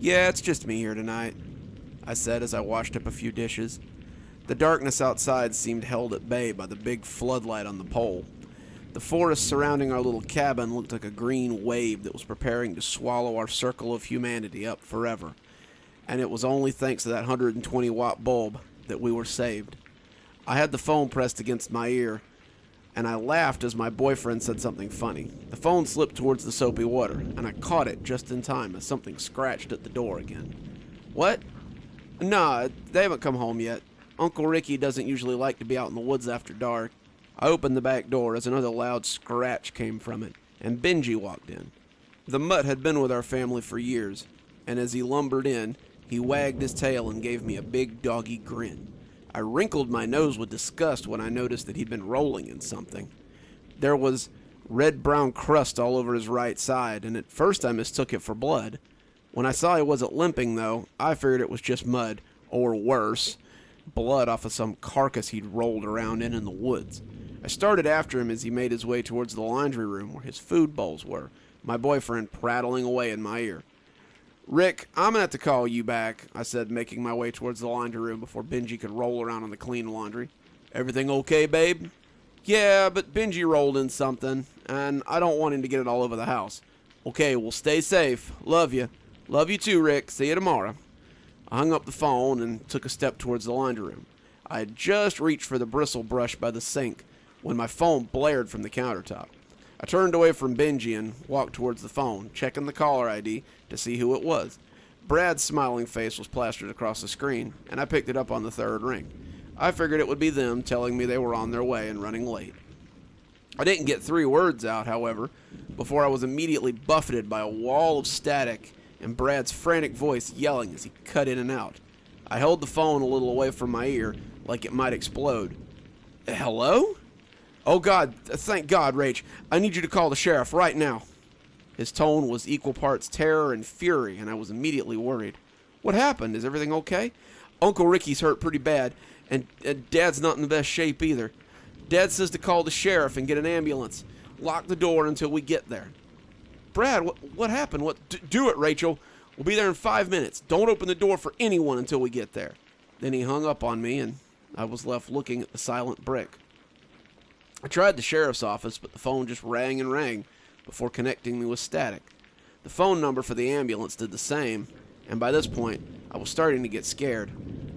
Yeah, it's just me here tonight, I said as I washed up a few dishes. The darkness outside seemed held at bay by the big floodlight on the pole. The forest surrounding our little cabin looked like a green wave that was preparing to swallow our circle of humanity up forever. And it was only thanks to that 120-watt bulb that we were saved. I had the phone pressed against my ear, and I laughed as my boyfriend said something funny. The phone slipped towards the soapy water, and I caught it just in time as something scratched at the door again. What? Nah, they haven't come home yet. Uncle Ricky doesn't usually like to be out in the woods after dark. I opened the back door as another loud scratch came from it, and Benji walked in. The mutt had been with our family for years, and as he lumbered in, he wagged his tail and gave me a big doggy grin. I wrinkled my nose with disgust when I noticed that he'd been rolling in something. There was red-brown crust all over his right side, and at first I mistook it for blood. When I saw he wasn't limping, though, I figured it was just mud, or worse, blood off of some carcass he'd rolled around in the woods. I started after him as he made his way towards the laundry room where his food bowls were, my boyfriend prattling away in my ear. Rick, I'm gonna have to call you back, I said, making my way towards the laundry room before Benji could roll around on the clean laundry. Everything okay, babe? Yeah, but Benji rolled in something, and I don't want him to get it all over the house. Okay, well, stay safe. Love you. Love you too, Rick. See you tomorrow. I hung up the phone and took a step towards the laundry room. I had just reached for the bristle brush by the sink when my phone blared from the countertop. I turned away from Benji and walked towards the phone, checking the caller ID to see who it was. Brad's smiling face was plastered across the screen, and I picked it up on the third ring. I figured it would be them telling me they were on their way and running late. I didn't get 3 words out, however, before I was immediately buffeted by a wall of static and Brad's frantic voice yelling as he cut in and out. I held the phone a little away from my ear, like it might explode. Hello? Oh God, thank God, Rach. I need you to call the sheriff right now. His tone was equal parts terror and fury, and I was immediately worried. What happened? Is everything okay? Uncle Ricky's hurt pretty bad, and Dad's not in the best shape either. Dad says to call the sheriff and get an ambulance. Lock the door until we get there. Brad, what happened? Do it, Rachel. We'll be there in 5 minutes. Don't open the door for anyone until we get there. Then he hung up on me, and I was left looking at the silent brick. I tried the sheriff's office, but the phone just rang and rang before connecting me with static. The phone number for the ambulance did the same, and by this point, I was starting to get scared.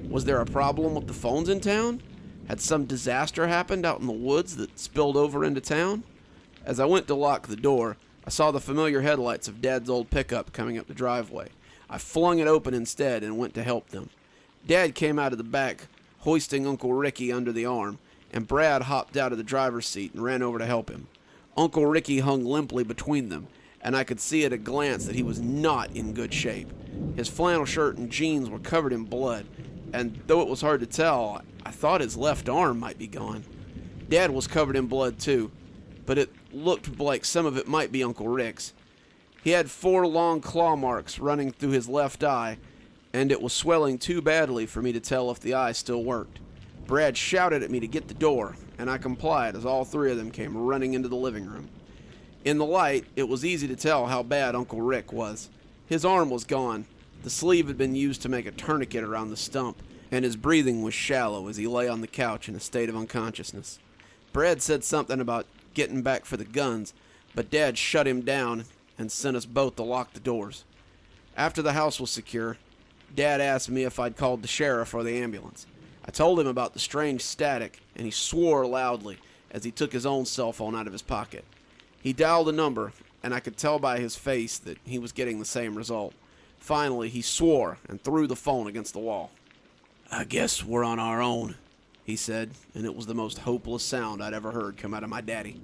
Was there a problem with the phones in town? Had some disaster happened out in the woods that spilled over into town? As I went to lock the door, I saw the familiar headlights of Dad's old pickup coming up the driveway. I flung it open instead and went to help them. Dad came out of the back, hoisting Uncle Ricky under the arm, and Brad hopped out of the driver's seat and ran over to help him. Uncle Ricky hung limply between them, and I could see at a glance that he was not in good shape. His flannel shirt and jeans were covered in blood, and though it was hard to tell, I thought his left arm might be gone. Dad was covered in blood too, but it looked like some of it might be Uncle Rick's. He had 4 long claw marks running through his left eye, and it was swelling too badly for me to tell if the eye still worked. Brad shouted at me to get the door, and I complied as all 3 of them came running into the living room. In the light, it was easy to tell how bad Uncle Rick was. His arm was gone. The sleeve had been used to make a tourniquet around the stump, and his breathing was shallow as he lay on the couch in a state of unconsciousness. Brad said something about getting back for the guns, but Dad shut him down and sent us both to lock the doors. After the house was secure, Dad asked me if I'd called the sheriff or the ambulance. I told him about the strange static, and he swore loudly as he took his own cell phone out of his pocket. He dialed a number, and I could tell by his face that he was getting the same result. Finally, he swore and threw the phone against the wall. I guess we're on our own, he said, and it was the most hopeless sound I'd ever heard come out of my daddy.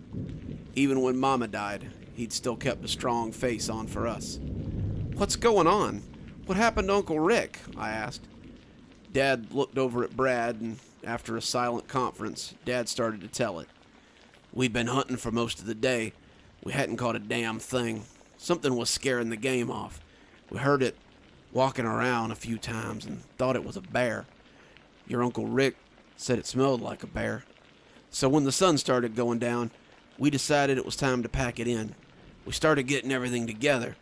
Even when Mama died, he'd still kept a strong face on for us. What's going on? What happened to Uncle Rick? I asked. Dad looked over at Brad, and after a silent conference, Dad started to tell it. We'd been hunting for most of the day. We hadn't caught a damn thing. Something was scaring the game off. We heard it walking around a few times and thought it was a bear. Your Uncle Rick said it smelled like a bear. So when the sun started going down, we decided it was time to pack it in. We started getting everything together.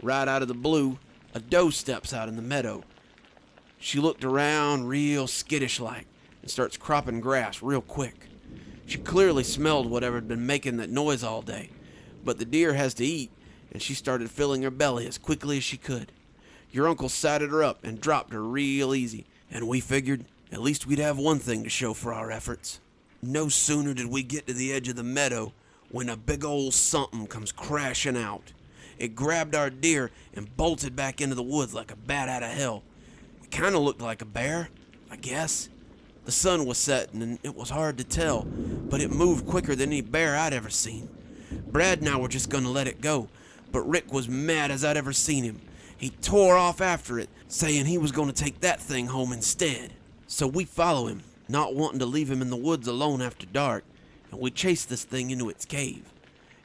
Right out of the blue, A doe steps out in the meadow. She looked around real skittish-like and starts cropping grass real quick. She clearly smelled whatever had been making that noise all day, but the deer has to eat, and she started filling her belly as quickly as she could. Your uncle sighted her up and dropped her real easy, and we figured at least we'd have one thing to show for our efforts. No sooner did we get to the edge of the meadow when a big old something comes crashing out. It grabbed our deer and bolted back into the woods like a bat out of hell. It kind of looked like a bear, I guess. The sun was setting and it was hard to tell, but it moved quicker than any bear I'd ever seen. Brad and I were just going to let it go, but Rick was mad as I'd ever seen him. He tore off after it, saying he was going to take that thing home instead. So we follow him, not wanting to leave him in the woods alone after dark, and we chased this thing into its cave.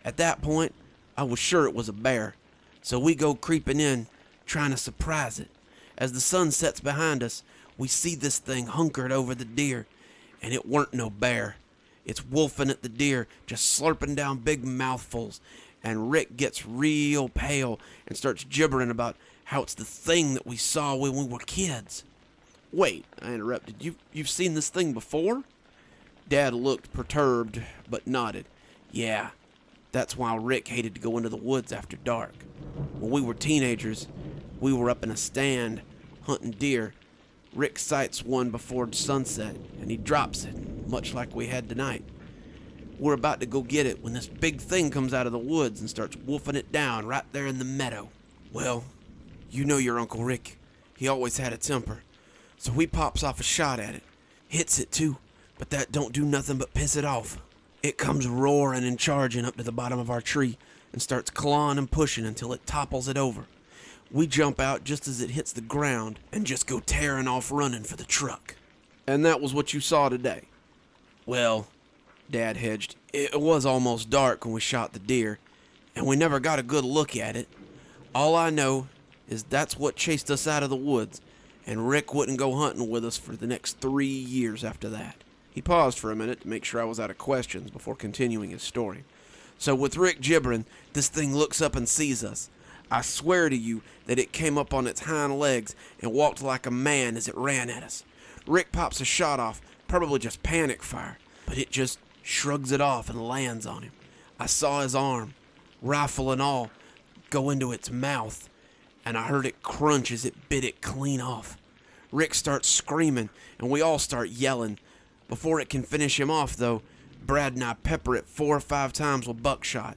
At that point, I was sure it was a bear, so we go creeping in, trying to surprise it. As the sun sets behind us, we see this thing hunkered over the deer, and it weren't no bear. It's wolfing at the deer, just slurping down big mouthfuls, and Rick gets real pale and starts gibbering about how it's the thing that we saw when we were kids. Wait, I interrupted. You've seen this thing before? Dad looked perturbed, but nodded. Yeah, that's why Rick hated to go into the woods after dark. When we were teenagers, we were up in a stand hunting deer. Rick sights one before sunset, and he drops it, much like we had tonight. We're about to go get it when this big thing comes out of the woods and starts wolfing it down right there in the meadow. Well, you know your Uncle Rick. He always had a temper. So he pops off a shot at it. Hits it too, but that don't do nothing but piss it off. It comes roaring and charging up to the bottom of our tree and starts clawing and pushing until it topples it over. We jump out just as it hits the ground and just go tearing off running for the truck. And that was what you saw today? Well, Dad hedged, it was almost dark when we shot the deer, and we never got a good look at it. All I know is that's what chased us out of the woods, and Rick wouldn't go hunting with us for the next 3 years after that. He paused for a minute to make sure I was out of questions before continuing his story. So with Rick gibbering, this thing looks up and sees us. I swear to you that it came up on its hind legs and walked like a man as it ran at us. Rick pops a shot off, probably just panic fire, but it just shrugs it off and lands on him. I saw his arm, rifle and all, go into its mouth, and I heard it crunch as it bit it clean off. Rick starts screaming, and we all start yelling. Before it can finish him off, though, Brad and I pepper it 4 or 5 times with buckshot.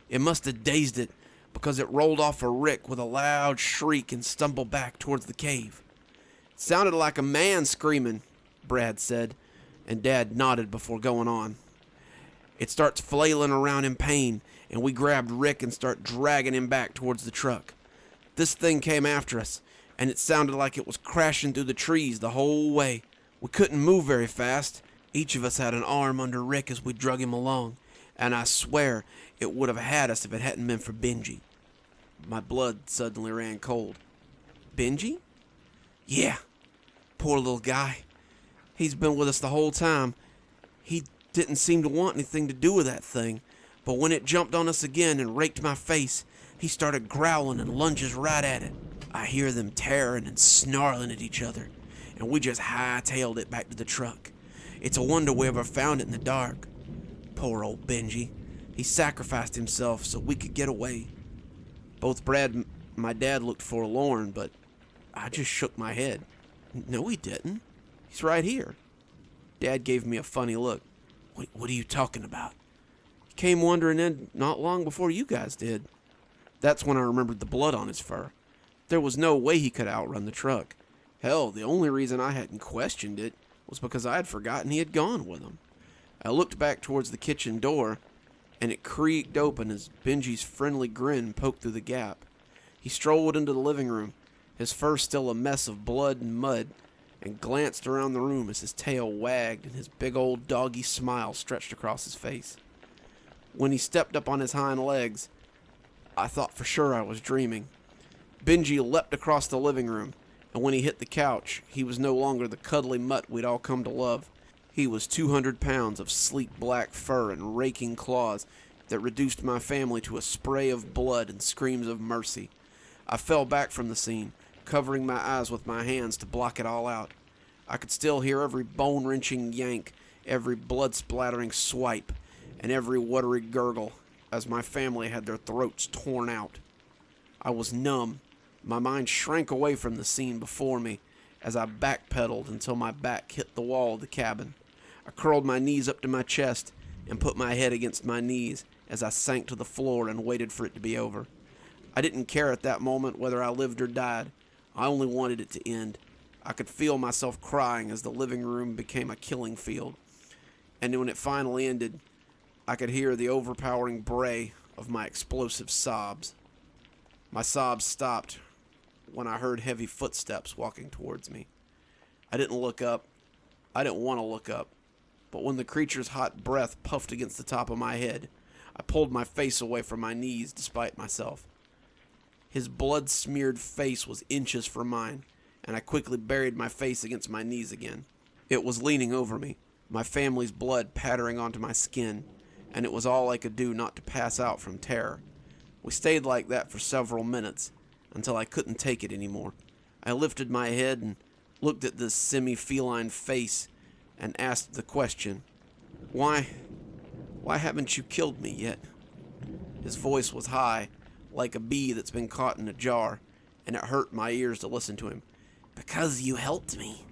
It must have dazed it, because it rolled off of Rick with a loud shriek and stumbled back towards the cave. It sounded like a man screaming, Brad said, and Dad nodded before going on. It starts flailing around in pain, and we grabbed Rick and start dragging him back towards the truck. This thing came after us, and it sounded like it was crashing through the trees the whole way. We couldn't move very fast. Each of us had an arm under Rick as we drug him along, and I swear it would have had us if it hadn't been for Benji. My blood suddenly ran cold. Benji? Yeah, poor little guy. He's been with us the whole time. He didn't seem to want anything to do with that thing, but when it jumped on us again and raked my face, he started growling and lunges right at it. I hear them tearing and snarling at each other, and we just hightailed it back to the truck. It's a wonder we ever found it in the dark. Poor old Benji. He sacrificed himself so we could get away. Both Brad and my dad looked forlorn, but I just shook my head. No, he didn't. He's right here. Dad gave me a funny look. What are you talking about? He came wandering in not long before you guys did. That's when I remembered the blood on his fur. There was no way he could outrun the truck. Hell, the only reason I hadn't questioned it was because I had forgotten he had gone with him. I looked back towards the kitchen door, and it creaked open as Benji's friendly grin poked through the gap. He strolled into the living room, his fur still a mess of blood and mud, and glanced around the room as his tail wagged and his big old doggy smile stretched across his face. When he stepped up on his hind legs, I thought for sure I was dreaming. Benji leapt across the living room, and when he hit the couch, he was no longer the cuddly mutt we'd all come to love. He was 200 pounds of sleek black fur and raking claws that reduced my family to a spray of blood and screams of mercy. I fell back from the scene, covering my eyes with my hands to block it all out. I could still hear every bone-wrenching yank, every blood-splattering swipe, and every watery gurgle as my family had their throats torn out. I was numb. My mind shrank away from the scene before me as I backpedaled until my back hit the wall of the cabin. I curled my knees up to my chest and put my head against my knees as I sank to the floor and waited for it to be over. I didn't care at that moment whether I lived or died. I only wanted it to end. I could feel myself crying as the living room became a killing field. And when it finally ended, I could hear the overpowering bray of my explosive sobs. My sobs stopped when I heard heavy footsteps walking towards me. I didn't look up. I didn't want to look up. But when the creature's hot breath puffed against the top of my head, I pulled my face away from my knees despite myself. His blood-smeared face was inches from mine, and I quickly buried my face against my knees again. It was leaning over me, my family's blood pattering onto my skin, and it was all I could do not to pass out from terror. We stayed like that for several minutes, until I couldn't take it anymore. I lifted my head and looked at this semi-feline face and asked the question, Why haven't you killed me yet?" His voice was high, like a bee that's been caught in a jar, and it hurt my ears to listen to him. "Because you helped me.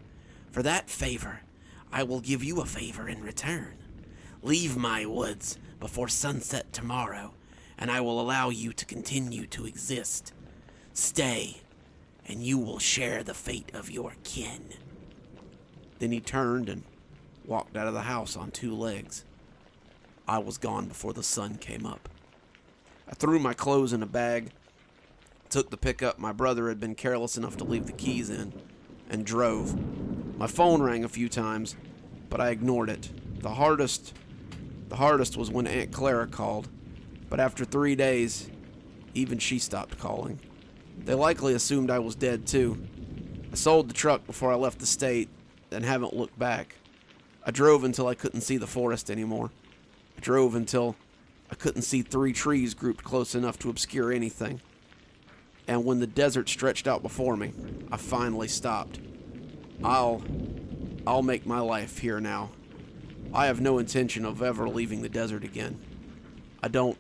For that favor, I will give you a favor in return. Leave my woods before sunset tomorrow, and I will allow you to continue to exist. Stay, and you will share the fate of your kin." Then he turned and walked out of the house on 2 legs. I was gone before the sun came up. I threw my clothes in a bag, took the pickup my brother had been careless enough to leave the keys in, and drove. My phone rang a few times, but I ignored it. The hardest was when Aunt Clara called, but after 3 days, even she stopped calling. They likely assumed I was dead too. I sold the truck before I left the state and haven't looked back. I drove until I couldn't see the forest anymore. I drove until I couldn't see 3 trees grouped close enough to obscure anything. And when the desert stretched out before me, I finally stopped. I'll make my life here now. I have no intention of ever leaving the desert again. I don't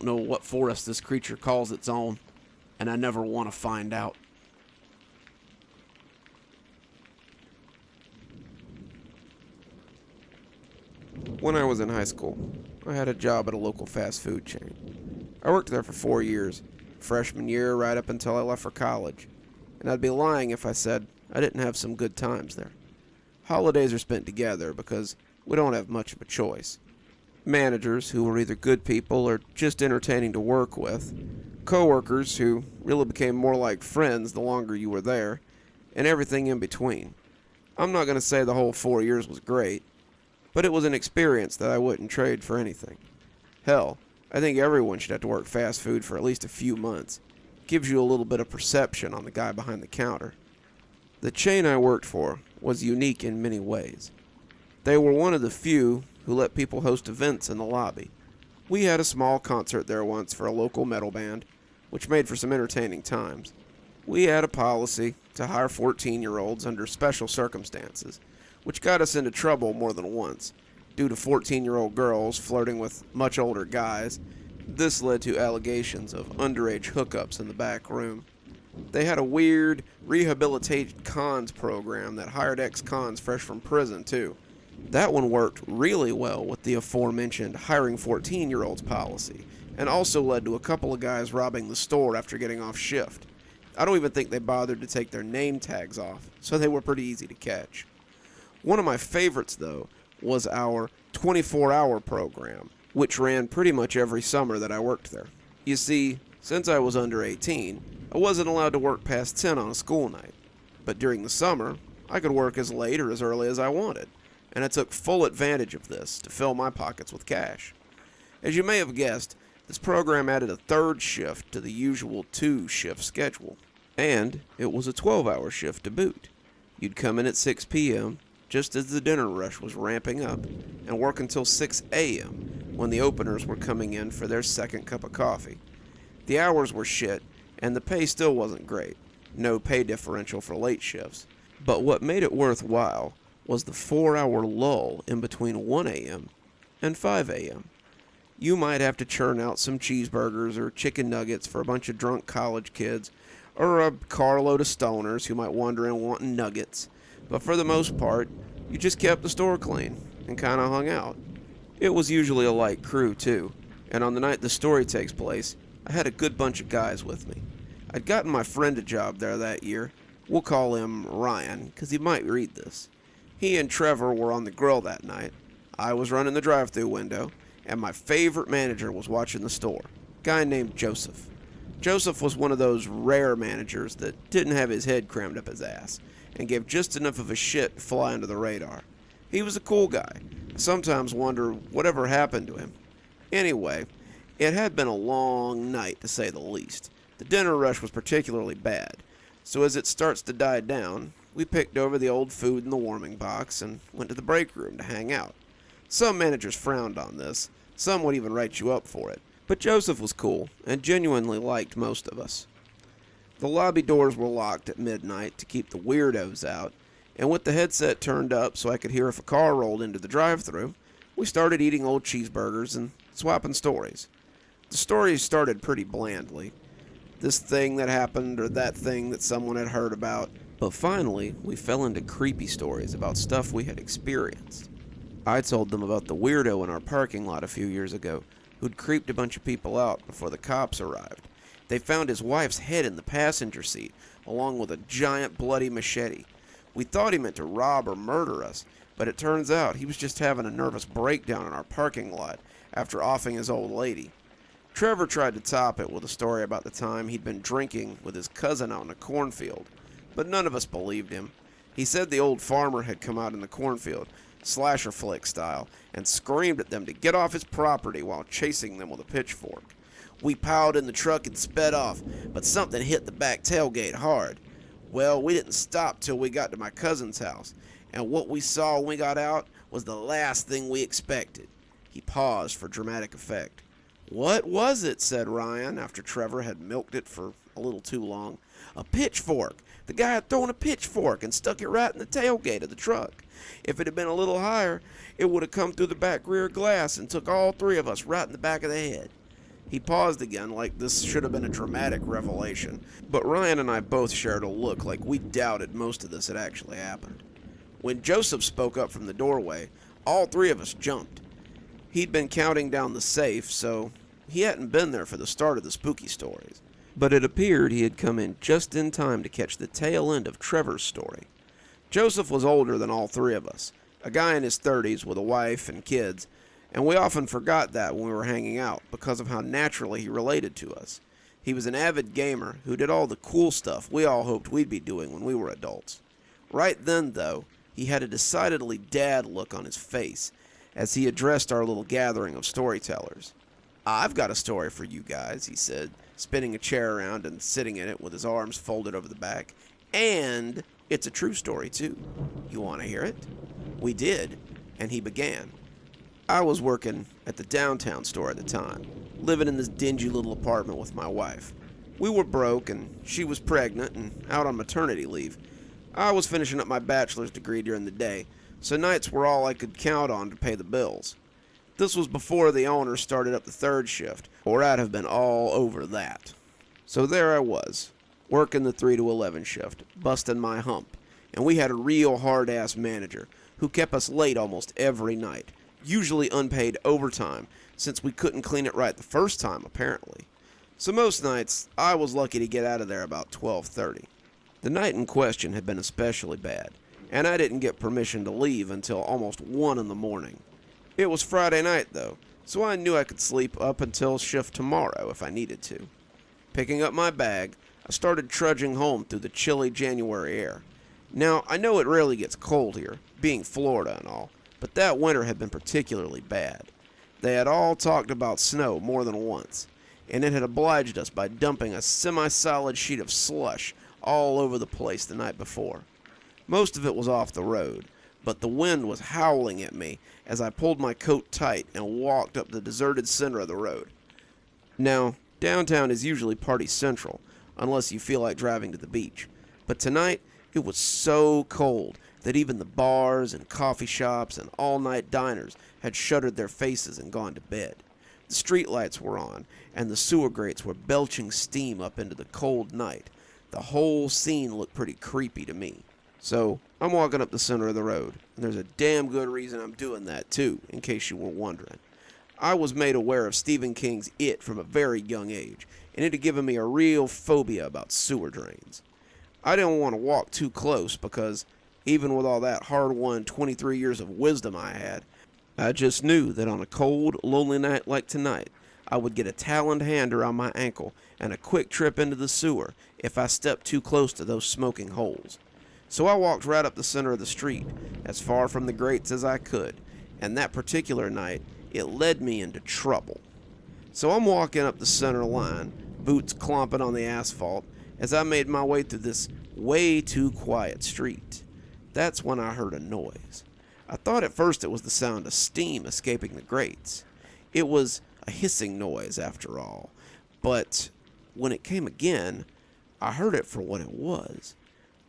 know what forest this creature calls its own, and I never want to find out. When I was in high school, I had a job at a local fast food chain. I worked there for 4 years, freshman year right up until I left for college, and I'd be lying if I said I didn't have some good times there. Holidays are spent together because we don't have much of a choice. Managers who were either good people or just entertaining to work with, coworkers who really became more like friends the longer you were there, and everything in between. I'm not going to say the whole 4 years was great, but it was an experience that I wouldn't trade for anything. Hell, I think everyone should have to work fast food for at least a few months. Gives you a little bit of perception on the guy behind the counter. The chain I worked for was unique in many ways. They were one of the few who let people host events in the lobby. We had a small concert there once for a local metal band, which made for some entertaining times. We had a policy to hire 14-year-olds under special circumstances, which got us into trouble more than once. Due to 14-year-old girls flirting with much older guys, this led to allegations of underage hookups in the back room. They had a weird rehabilitated cons program that hired ex-cons fresh from prison, too. That one worked really well with the aforementioned hiring 14-year-olds policy, and also led to a couple of guys robbing the store after getting off shift. I don't even think they bothered to take their name tags off, so they were pretty easy to catch. One of my favorites, though, was our 24-hour program, which ran pretty much every summer that I worked there. You see, since I was under 18, I wasn't allowed to work past 10 on a school night. But during the summer, I could work as late or as early as I wanted, and I took full advantage of this to fill my pockets with cash. As you may have guessed, this program added a 3rd shift to the usual 2-shift schedule, and it was a 12-hour shift to boot. You'd come in at 6 p.m., just as the dinner rush was ramping up, and work until 6 a.m. when the openers were coming in for their second cup of coffee. The hours were shit, and the pay still wasn't great. No pay differential for late shifts. But what made it worthwhile was the 4-hour lull in between 1 a.m. and 5 a.m. You might have to churn out some cheeseburgers or chicken nuggets for a bunch of drunk college kids, or a carload of stoners who might wander in wanting nuggets. But for the most part, you just kept the store clean and kind of hung out. It was usually a light crew, too, and on the night the story takes place, I had a good bunch of guys with me. I'd gotten my friend a job there that year. We'll call him Ryan, because he might read this. He and Trevor were on the grill that night. I was running the drive-thru window, and my favorite manager was watching the store, a guy named Joseph. Joseph was one of those rare managers that didn't have his head crammed up his ass, and gave just enough of a shit to fly under the radar. He was a cool guy. I sometimes wonder whatever happened to him. Anyway, it had been a long night, to say the least. The dinner rush was particularly bad, so as it starts to die down, we picked over the old food in the warming box and went to the break room to hang out. Some managers frowned on this, some would even write you up for it, but Joseph was cool and genuinely liked most of us. The lobby doors were locked at midnight to keep the weirdos out, and with the headset turned up so I could hear if a car rolled into the drive-thru, we started eating old cheeseburgers and swapping stories. The stories started pretty blandly. This thing that happened or that thing that someone had heard about. But finally, we fell into creepy stories about stuff we had experienced. I told them about the weirdo in our parking lot a few years ago who'd creeped a bunch of people out before the cops arrived. They found his wife's head in the passenger seat, along with a giant bloody machete. We thought he meant to rob or murder us, but it turns out he was just having a nervous breakdown in our parking lot after offing his old lady. Trevor tried to top it with a story about the time he'd been drinking with his cousin out in a cornfield, but none of us believed him. He said the old farmer had come out in the cornfield, slasher flick style, and screamed at them to get off his property while chasing them with a pitchfork. We piled in the truck and sped off, but something hit the back tailgate hard. Well, we didn't stop till we got to my cousin's house, and what we saw when we got out was the last thing we expected. He paused for dramatic effect. "What was it?" said Ryan, after Trevor had milked it for a little too long. "A pitchfork. The guy had thrown a pitchfork and stuck it right in the tailgate of the truck. If it had been a little higher, it would have come through the back rear glass and took all three of us right in the back of the head." He paused again like this should have been a dramatic revelation, but Ryan and I both shared a look like we doubted most of this had actually happened. When Joseph spoke up from the doorway, all three of us jumped. He'd been counting down the safe, so he hadn't been there for the start of the spooky stories. But it appeared he had come in just in time to catch the tail end of Trevor's story. Joseph was older than all three of us, a guy in his 30s with a wife and kids, and we often forgot that when we were hanging out because of how naturally he related to us. He was an avid gamer who did all the cool stuff we all hoped we'd be doing when we were adults. Right then, though, he had a decidedly dad look on his face as he addressed our little gathering of storytellers. "I've got a story for you guys," he said, spinning a chair around and sitting in it with his arms folded over the back. "And it's a true story, too. You want to hear it?" We did, and he began. I was working at the downtown store at the time, living in this dingy little apartment with my wife. We were broke, and she was pregnant and out on maternity leave. I was finishing up my bachelor's degree during the day, so nights were all I could count on to pay the bills. This was before the owner started up the third shift, or I'd have been all over that. So there I was, working the 3 to 11 shift, busting my hump, and we had a real hard-ass manager who kept us late almost every night, usually unpaid overtime, since we couldn't clean it right the first time, apparently. So most nights, I was lucky to get out of there about 12:30. The night in question had been especially bad, and I didn't get permission to leave until almost 1 in the morning. It was Friday night, though, so I knew I could sleep up until shift tomorrow if I needed to. Picking up my bag, I started trudging home through the chilly January air. Now, I know it rarely gets cold here, being Florida and all, but that winter had been particularly bad. They had all talked about snow more than once, and it had obliged us by dumping a semi-solid sheet of slush all over the place the night before. Most of it was off the road, but the wind was howling at me as I pulled my coat tight and walked up the deserted center of the road. Now, downtown is usually party central, unless you feel like driving to the beach. But tonight, it was so cold that even the bars and coffee shops and all-night diners had shuttered their faces and gone to bed. The streetlights were on, and the sewer grates were belching steam up into the cold night. The whole scene looked pretty creepy to me. So, I'm walking up the center of the road, and there's a damn good reason I'm doing that too, in case you were wondering. I was made aware of Stephen King's It from a very young age, and it had given me a real phobia about sewer drains. I didn't want to walk too close because, even with all that hard-won 23 years of wisdom I had, I just knew that on a cold, lonely night like tonight, I would get a taloned hand around my ankle and a quick trip into the sewer if I stepped too close to those smoking holes. So I walked right up the center of the street, as far from the grates as I could, and that particular night, it led me into trouble. So I'm walking up the center line, boots clomping on the asphalt, as I made my way through this way too quiet street. That's when I heard a noise. I thought at first it was the sound of steam escaping the grates. It was a hissing noise, after all, but when it came again, I heard it for what it was.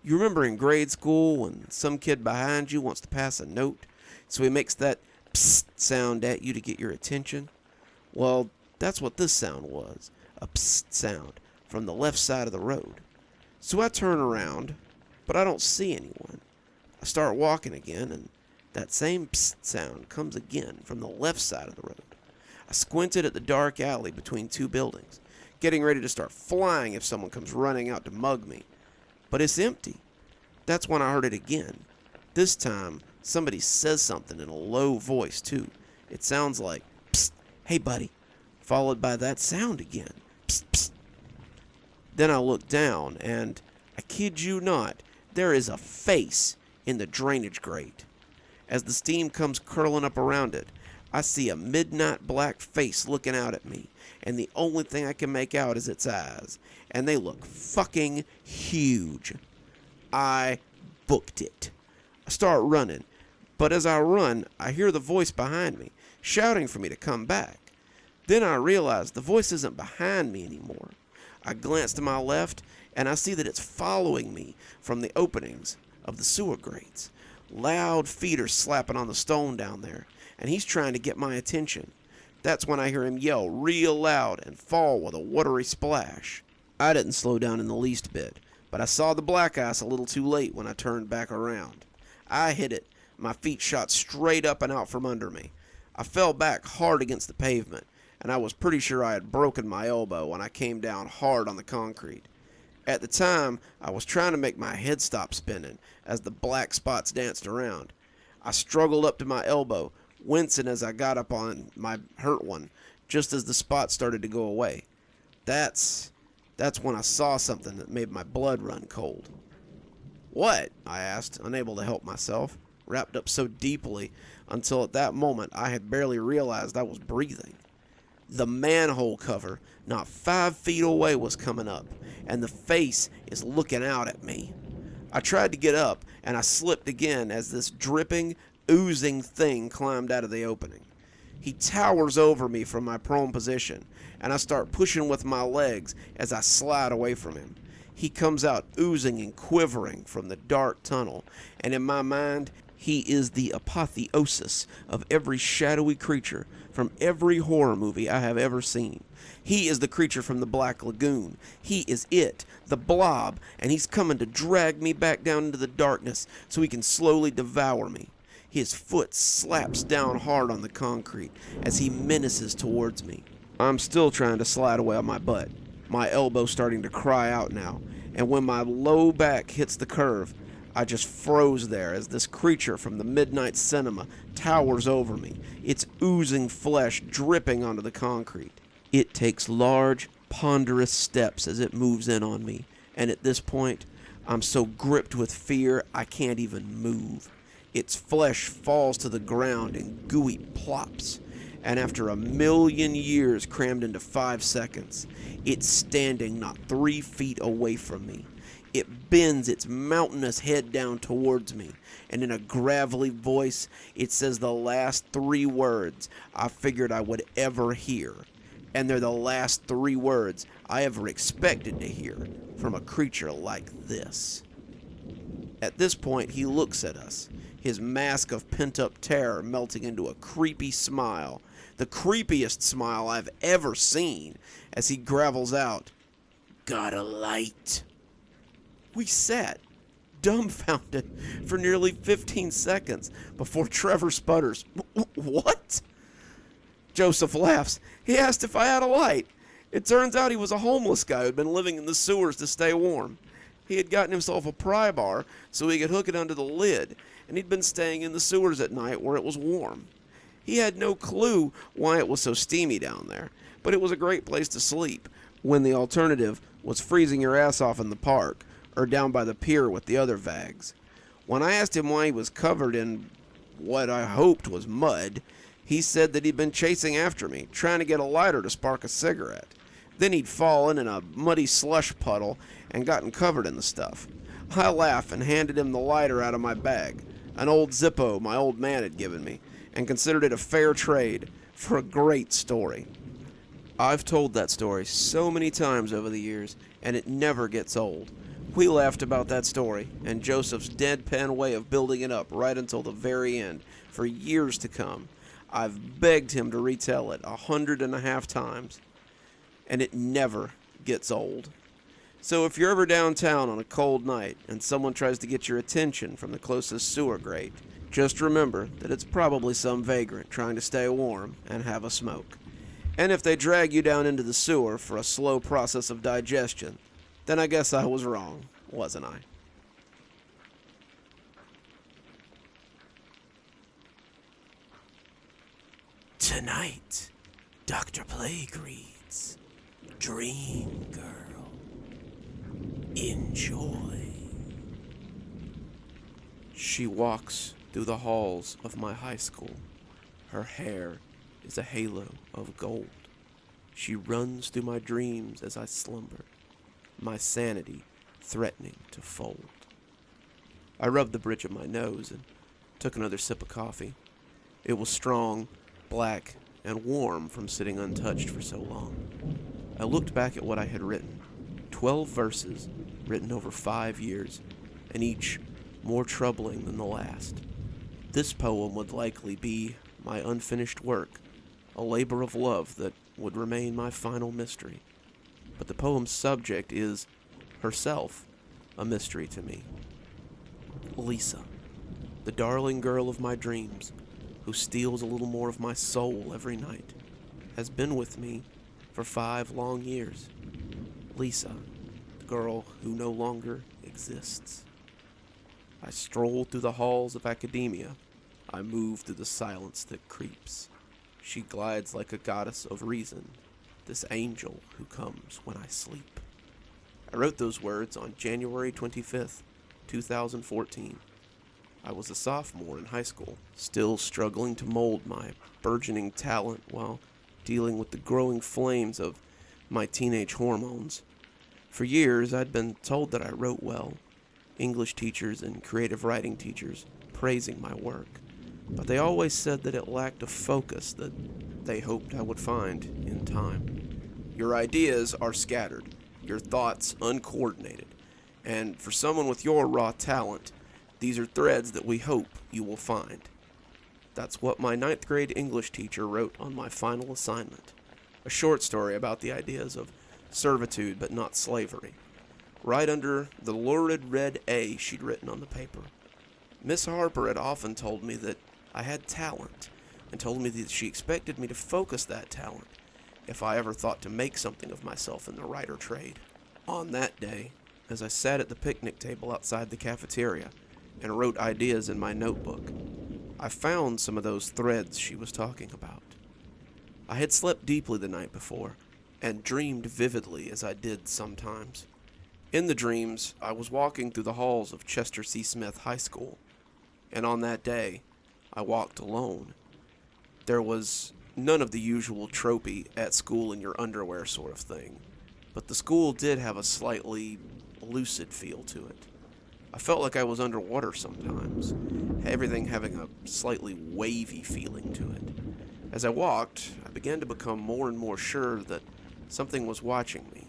You remember in grade school when some kid behind you wants to pass a note, so he makes that psst sound at you to get your attention? Well, that's what this sound was, a psst sound from the left side of the road. So I turn around, but I don't see anyone. I start walking again, and that same psst sound comes again from the left side of the road. I squinted at the dark alley between two buildings, getting ready to start flying if someone comes running out to mug me. But it's empty. That's when I heard it again. This time, somebody says something in a low voice, too. It sounds like, psst, hey buddy, followed by that sound again, psst, psst. Then I look down, and, I kid you not, there is a face in the drainage grate. As the steam comes curling up around it, I see a midnight black face looking out at me, and the only thing I can make out is its eyes, and they look fucking huge. I booked it. I start running, but as I run, I hear the voice behind me, shouting for me to come back. Then I realize the voice isn't behind me anymore. I glance to my left, and I see that it's following me from the openings of the sewer grates. Loud feet are slapping on the stone down there, and he's trying to get my attention. That's when I hear him yell real loud and fall with a watery splash. I didn't slow down in the least bit, but I saw the black ice a little too late when I turned back around. I hit it. My feet shot straight up and out from under me. I fell back hard against the pavement, and I was pretty sure I had broken my elbow when I came down hard on the concrete. At the time, I was trying to make my head stop spinning as the black spots danced around. I struggled up to my elbow, wincing as I got up on my hurt one, just as the spots started to go away. That's when I saw something that made my blood run cold. "What?" I asked, unable to help myself, wrapped up so deeply until at that moment I had barely realized I was breathing. The manhole cover, not 5 feet away, was coming up, and the face is looking out at me. I tried to get up, and I slipped again as this dripping, oozing thing climbed out of the opening. He towers over me from my prone position, and I start pushing with my legs as I slide away from him. He comes out oozing and quivering from the dark tunnel, and in my mind, he is the apotheosis of every shadowy creature from every horror movie I have ever seen. He is the creature from the Black Lagoon. He is it, the blob, and he's coming to drag me back down into the darkness so he can slowly devour me. His foot slaps down hard on the concrete as he menaces towards me. I'm still trying to slide away on my butt, my elbow starting to cry out now, and when my low back hits the curve, I just froze there as this creature from the midnight cinema towers over me, its oozing flesh dripping onto the concrete. It takes large, ponderous steps as it moves in on me, and at this point, I'm so gripped with fear I can't even move. Its flesh falls to the ground in gooey plops, and after 1,000,000 years crammed into 5 seconds, it's standing not 3 feet away from me. It bends its mountainous head down towards me, and in a gravelly voice, it says the last 3 words I figured I would ever hear. And they're the last 3 words I ever expected to hear from a creature like this. At this point, he looks at us, his mask of pent-up terror melting into a creepy smile, the creepiest smile I've ever seen, as he gravels out, "Got a light?" We sat, dumbfounded, for nearly 15 seconds before Trevor sputters, "What?" Joseph laughs. He asked if I had a light. It turns out he was a homeless guy who'd been living in the sewers to stay warm. He had gotten himself a pry bar so he could hook it under the lid, and he'd been staying in the sewers at night where it was warm. He had no clue why it was so steamy down there, but it was a great place to sleep, when the alternative was freezing your ass off in the park, or down by the pier with the other vags. When I asked him why he was covered in what I hoped was mud, he said that he'd been chasing after me, trying to get a lighter to spark a cigarette. Then he'd fallen in a muddy slush puddle and gotten covered in the stuff. I laughed and handed him the lighter out of my bag, an old Zippo my old man had given me, and considered it a fair trade for a great story. I've told that story so many times over the years, and it never gets old. We laughed about that story and Joseph's deadpan way of building it up right until the very end, for years to come. I've begged him to retell it 150 times, and it never gets old. So if you're ever downtown on a cold night and someone tries to get your attention from the closest sewer grate, just remember that it's probably some vagrant trying to stay warm and have a smoke. And if they drag you down into the sewer for a slow process of digestion, then I guess I was wrong, wasn't I? Tonight, Dr. Plague reads Dream Girl. Enjoy. She walks through the halls of my high school. Her hair is a halo of gold. She runs through my dreams as I slumber, my sanity threatening to fold. I rubbed the bridge of my nose and took another sip of coffee. It was strong, black, and warm from sitting untouched for so long. I looked back at what I had written. 12 verses, written over 5 years, and each more troubling than the last. This poem would likely be my unfinished work, a labor of love that would remain my final mystery. But the poem's subject is, herself, a mystery to me. Lisa, the darling girl of my dreams, who steals a little more of my soul every night, has been with me for 5 long years. Lisa, the girl who no longer exists. I stroll through the halls of academia. I move through the silence that creeps. She glides like a goddess of reason, this angel who comes when I sleep. I wrote those words on January 25th, 2014. I was a sophomore in high school, still struggling to mold my burgeoning talent while dealing with the growing flames of my teenage hormones. For years, I'd been told that I wrote well, English teachers and creative writing teachers praising my work, but they always said that it lacked a focus that they hoped I would find in time. Your ideas are scattered, your thoughts uncoordinated, and for someone with your raw talent, these are threads that we hope you will find. That's what my 9th grade English teacher wrote on my final assignment, a short story about the ideas of servitude but not slavery, right under the lurid red A she'd written on the paper. Miss Harper had often told me that I had talent, and told me that she expected me to focus that talent if I ever thought to make something of myself in the writer trade. On that day, as I sat at the picnic table outside the cafeteria and wrote ideas in my notebook, I found some of those threads she was talking about. I had slept deeply the night before, and dreamed vividly as I did sometimes. In the dreams, I was walking through the halls of Chester C. Smith High School, and on that day, I walked alone. There was none of the usual tropey at school in your underwear sort of thing, but the school did have a slightly lucid feel to it. I felt like I was underwater sometimes, everything having a slightly wavy feeling to it. As I walked, I began to become more and more sure that something was watching me.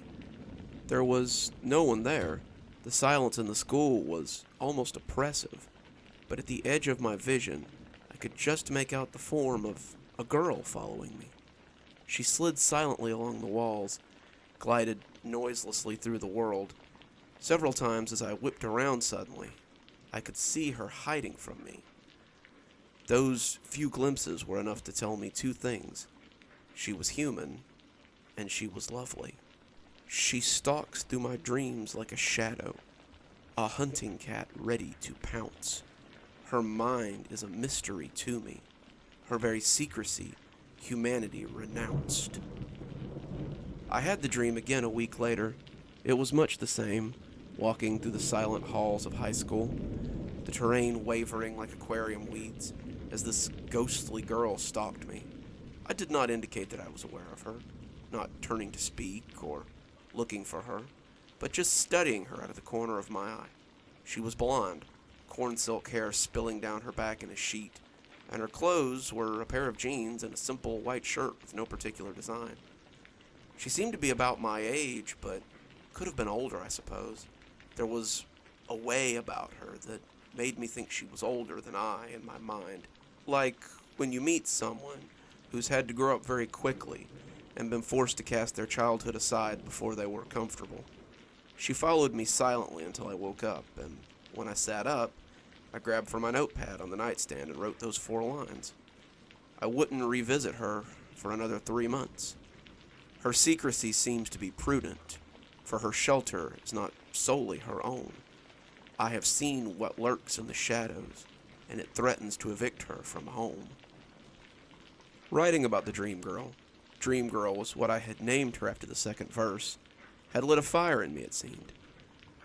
There was no one there. The silence in the school was almost oppressive, but at the edge of my vision, I could just make out the form of a girl following me. She slid silently along the walls, glided noiselessly through the world. Several times as I whipped around suddenly, I could see her hiding from me. Those few glimpses were enough to tell me two things. She was human, and she was lovely. She stalks through my dreams like a shadow, a hunting cat ready to pounce. Her mind is a mystery to me. Her very secrecy, humanity renounced. I had the dream again a week later. It was much the same, walking through the silent halls of high school, the terrain wavering like aquarium weeds as this ghostly girl stalked me. I did not indicate that I was aware of her, not turning to speak or looking for her, but just studying her out of the corner of my eye. She was blonde, corn silk hair spilling down her back in a sheet, and her clothes were a pair of jeans and a simple white shirt with no particular design. She seemed to be about my age, but could have been older, I suppose. There was a way about her that made me think she was older than I in my mind. Like when you meet someone who's had to grow up very quickly and been forced to cast their childhood aside before they were comfortable. She followed me silently until I woke up, and when I sat up, I grabbed for my notepad on the nightstand and wrote those 4 lines. I wouldn't revisit her for another 3 months. Her secrecy seems to be prudent, for her shelter is not solely her own. I have seen what lurks in the shadows, and it threatens to evict her from home. Writing about the Dream Girl was what I had named her after the second verse, had lit a fire in me, it seemed.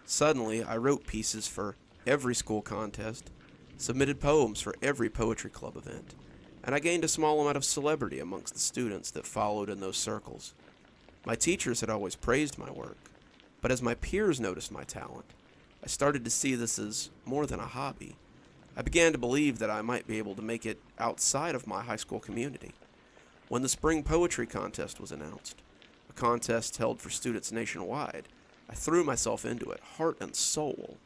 Suddenly, I wrote pieces for every school contest, submitted poems for every poetry club event, and I gained a small amount of celebrity amongst the students that followed in those circles. My teachers had always praised my work, but as my peers noticed my talent, I started to see this as more than a hobby. I began to believe that I might be able to make it outside of my high school community. When the spring poetry contest was announced, a contest held for students nationwide, I threw myself into it, heart and soul.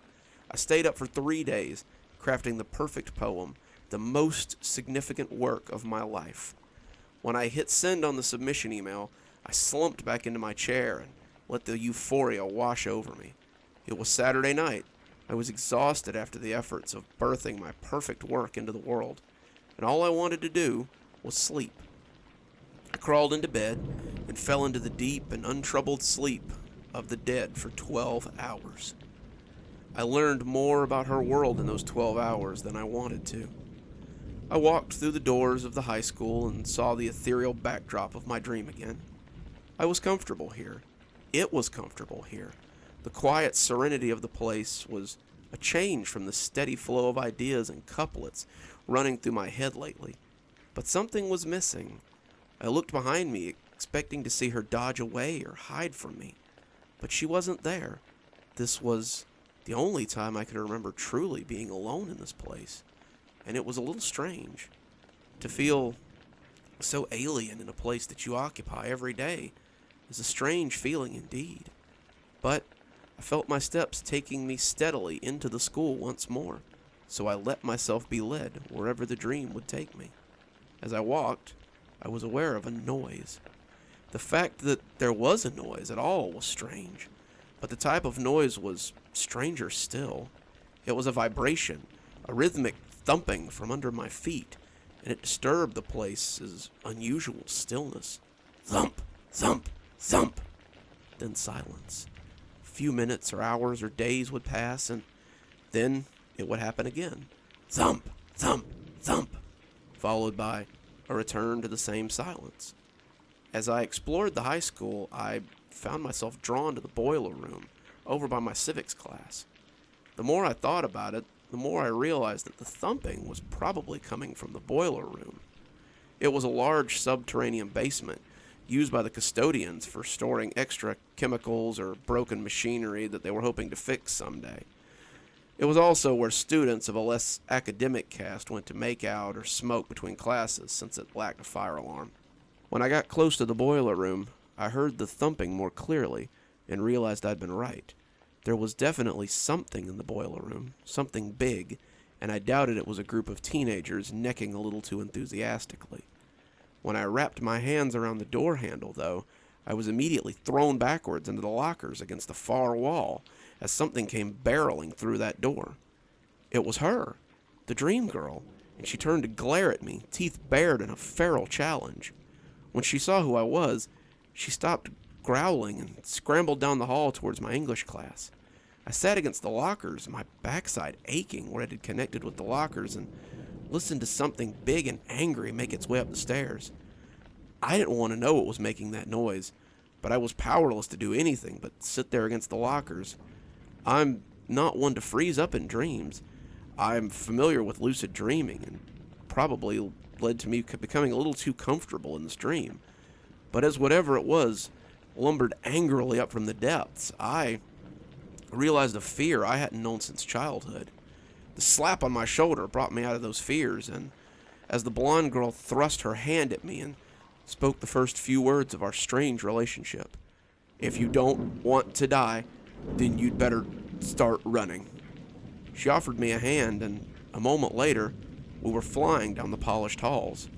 I stayed up for 3 days, crafting the perfect poem, the most significant work of my life. When I hit send on the submission email, I slumped back into my chair and let the euphoria wash over me. It was Saturday night. I was exhausted after the efforts of birthing my perfect work into the world, and all I wanted to do was sleep. I crawled into bed and fell into the deep and untroubled sleep of the dead for 12 hours. I learned more about her world in those 12 hours than I wanted to. I walked through the doors of the high school and saw the ethereal backdrop of my dream again. I was comfortable here. It was comfortable here. The quiet serenity of the place was a change from the steady flow of ideas and couplets running through my head lately. But something was missing. I looked behind me, expecting to see her dodge away or hide from me. But she wasn't there. This was the only time I could remember truly being alone in this place. And it was a little strange. To feel so alien in a place that you occupy every day is a strange feeling indeed. But I felt my steps taking me steadily into the school once more, so I let myself be led wherever the dream would take me. As I walked, I was aware of a noise. The fact that there was a noise at all was strange, but the type of noise was stranger still. It was a vibration, a rhythmic thumping from under my feet, and it disturbed the place's unusual stillness. Thump, thump, thump, then silence. A few minutes or hours or days would pass, and then it would happen again. Thump, thump, thump, followed by a return to the same silence. As I explored the high school, I found myself drawn to the boiler room over by my civics class. The more I thought about it, the more I realized that the thumping was probably coming from the boiler room. It was a large subterranean basement used by the custodians for storing extra chemicals or broken machinery that they were hoping to fix someday. It was also where students of a less academic cast went to make out or smoke between classes, since it lacked a fire alarm. When I got close to the boiler room, I heard the thumping more clearly and realized I'd been right. There was definitely something in the boiler room, something big, and I doubted it was a group of teenagers necking a little too enthusiastically. When I wrapped my hands around the door handle, though, I was immediately thrown backwards into the lockers against the far wall as something came barreling through that door. It was her, the dream girl, and she turned to glare at me, teeth bared in a feral challenge. When she saw who I was, she stopped growling and scrambled down the hall towards my English class. I sat against the lockers, my backside aching where it had connected with the lockers, and listened to something big and angry make its way up the stairs. I didn't want to know what was making that noise, but I was powerless to do anything but sit there against the lockers. I'm not one to freeze up in dreams. I'm familiar with lucid dreaming, and probably led to me becoming a little too comfortable in this dream. But as whatever it was lumbered angrily up from the depths, I realized a fear I hadn't known since childhood. The slap on my shoulder brought me out of those fears, and as the blonde girl thrust her hand at me and spoke the first few words of our strange relationship, "If you don't want to die, then you'd better start running." She offered me a hand, and a moment later, we were flying down the polished halls.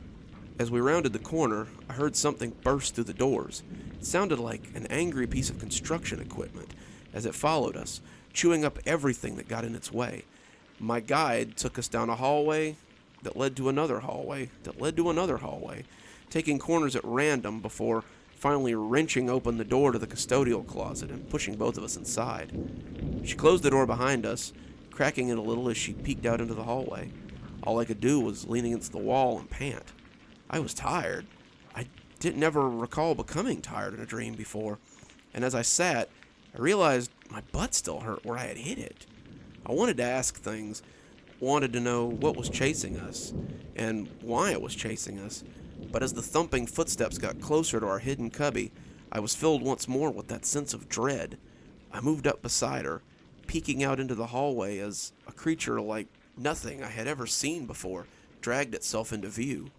As we rounded the corner, I heard something burst through the doors. It sounded like an angry piece of construction equipment as it followed us, chewing up everything that got in its way. My guide took us down a hallway that led to another hallway that led to another hallway, taking corners at random before finally wrenching open the door to the custodial closet and pushing both of us inside. She closed the door behind us, cracking it a little as she peeked out into the hallway. All I could do was lean against the wall and pant. I was tired. I didn't ever recall becoming tired in a dream before, and as I sat, I realized my butt still hurt where I had hit it. I wanted to ask things, wanted to know what was chasing us, and why it was chasing us, but as the thumping footsteps got closer to our hidden cubby, I was filled once more with that sense of dread. I moved up beside her, peeking out into the hallway as a creature like nothing I had ever seen before dragged itself into view.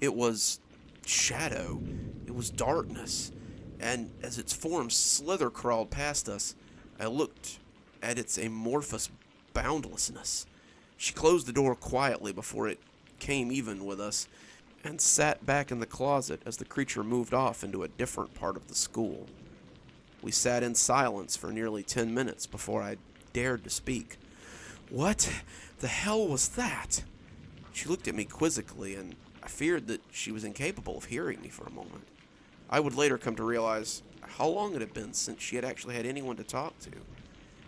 It was shadow. It was darkness. And as its form slither crawled past us, I looked at its amorphous boundlessness. She closed the door quietly before it came even with us, and sat back in the closet as the creature moved off into a different part of the school. We sat in silence for nearly 10 minutes before I dared to speak. "What the hell was that?" She looked at me quizzically, and I feared that she was incapable of hearing me for a moment. I would later come to realize how long it had been since she had actually had anyone to talk to.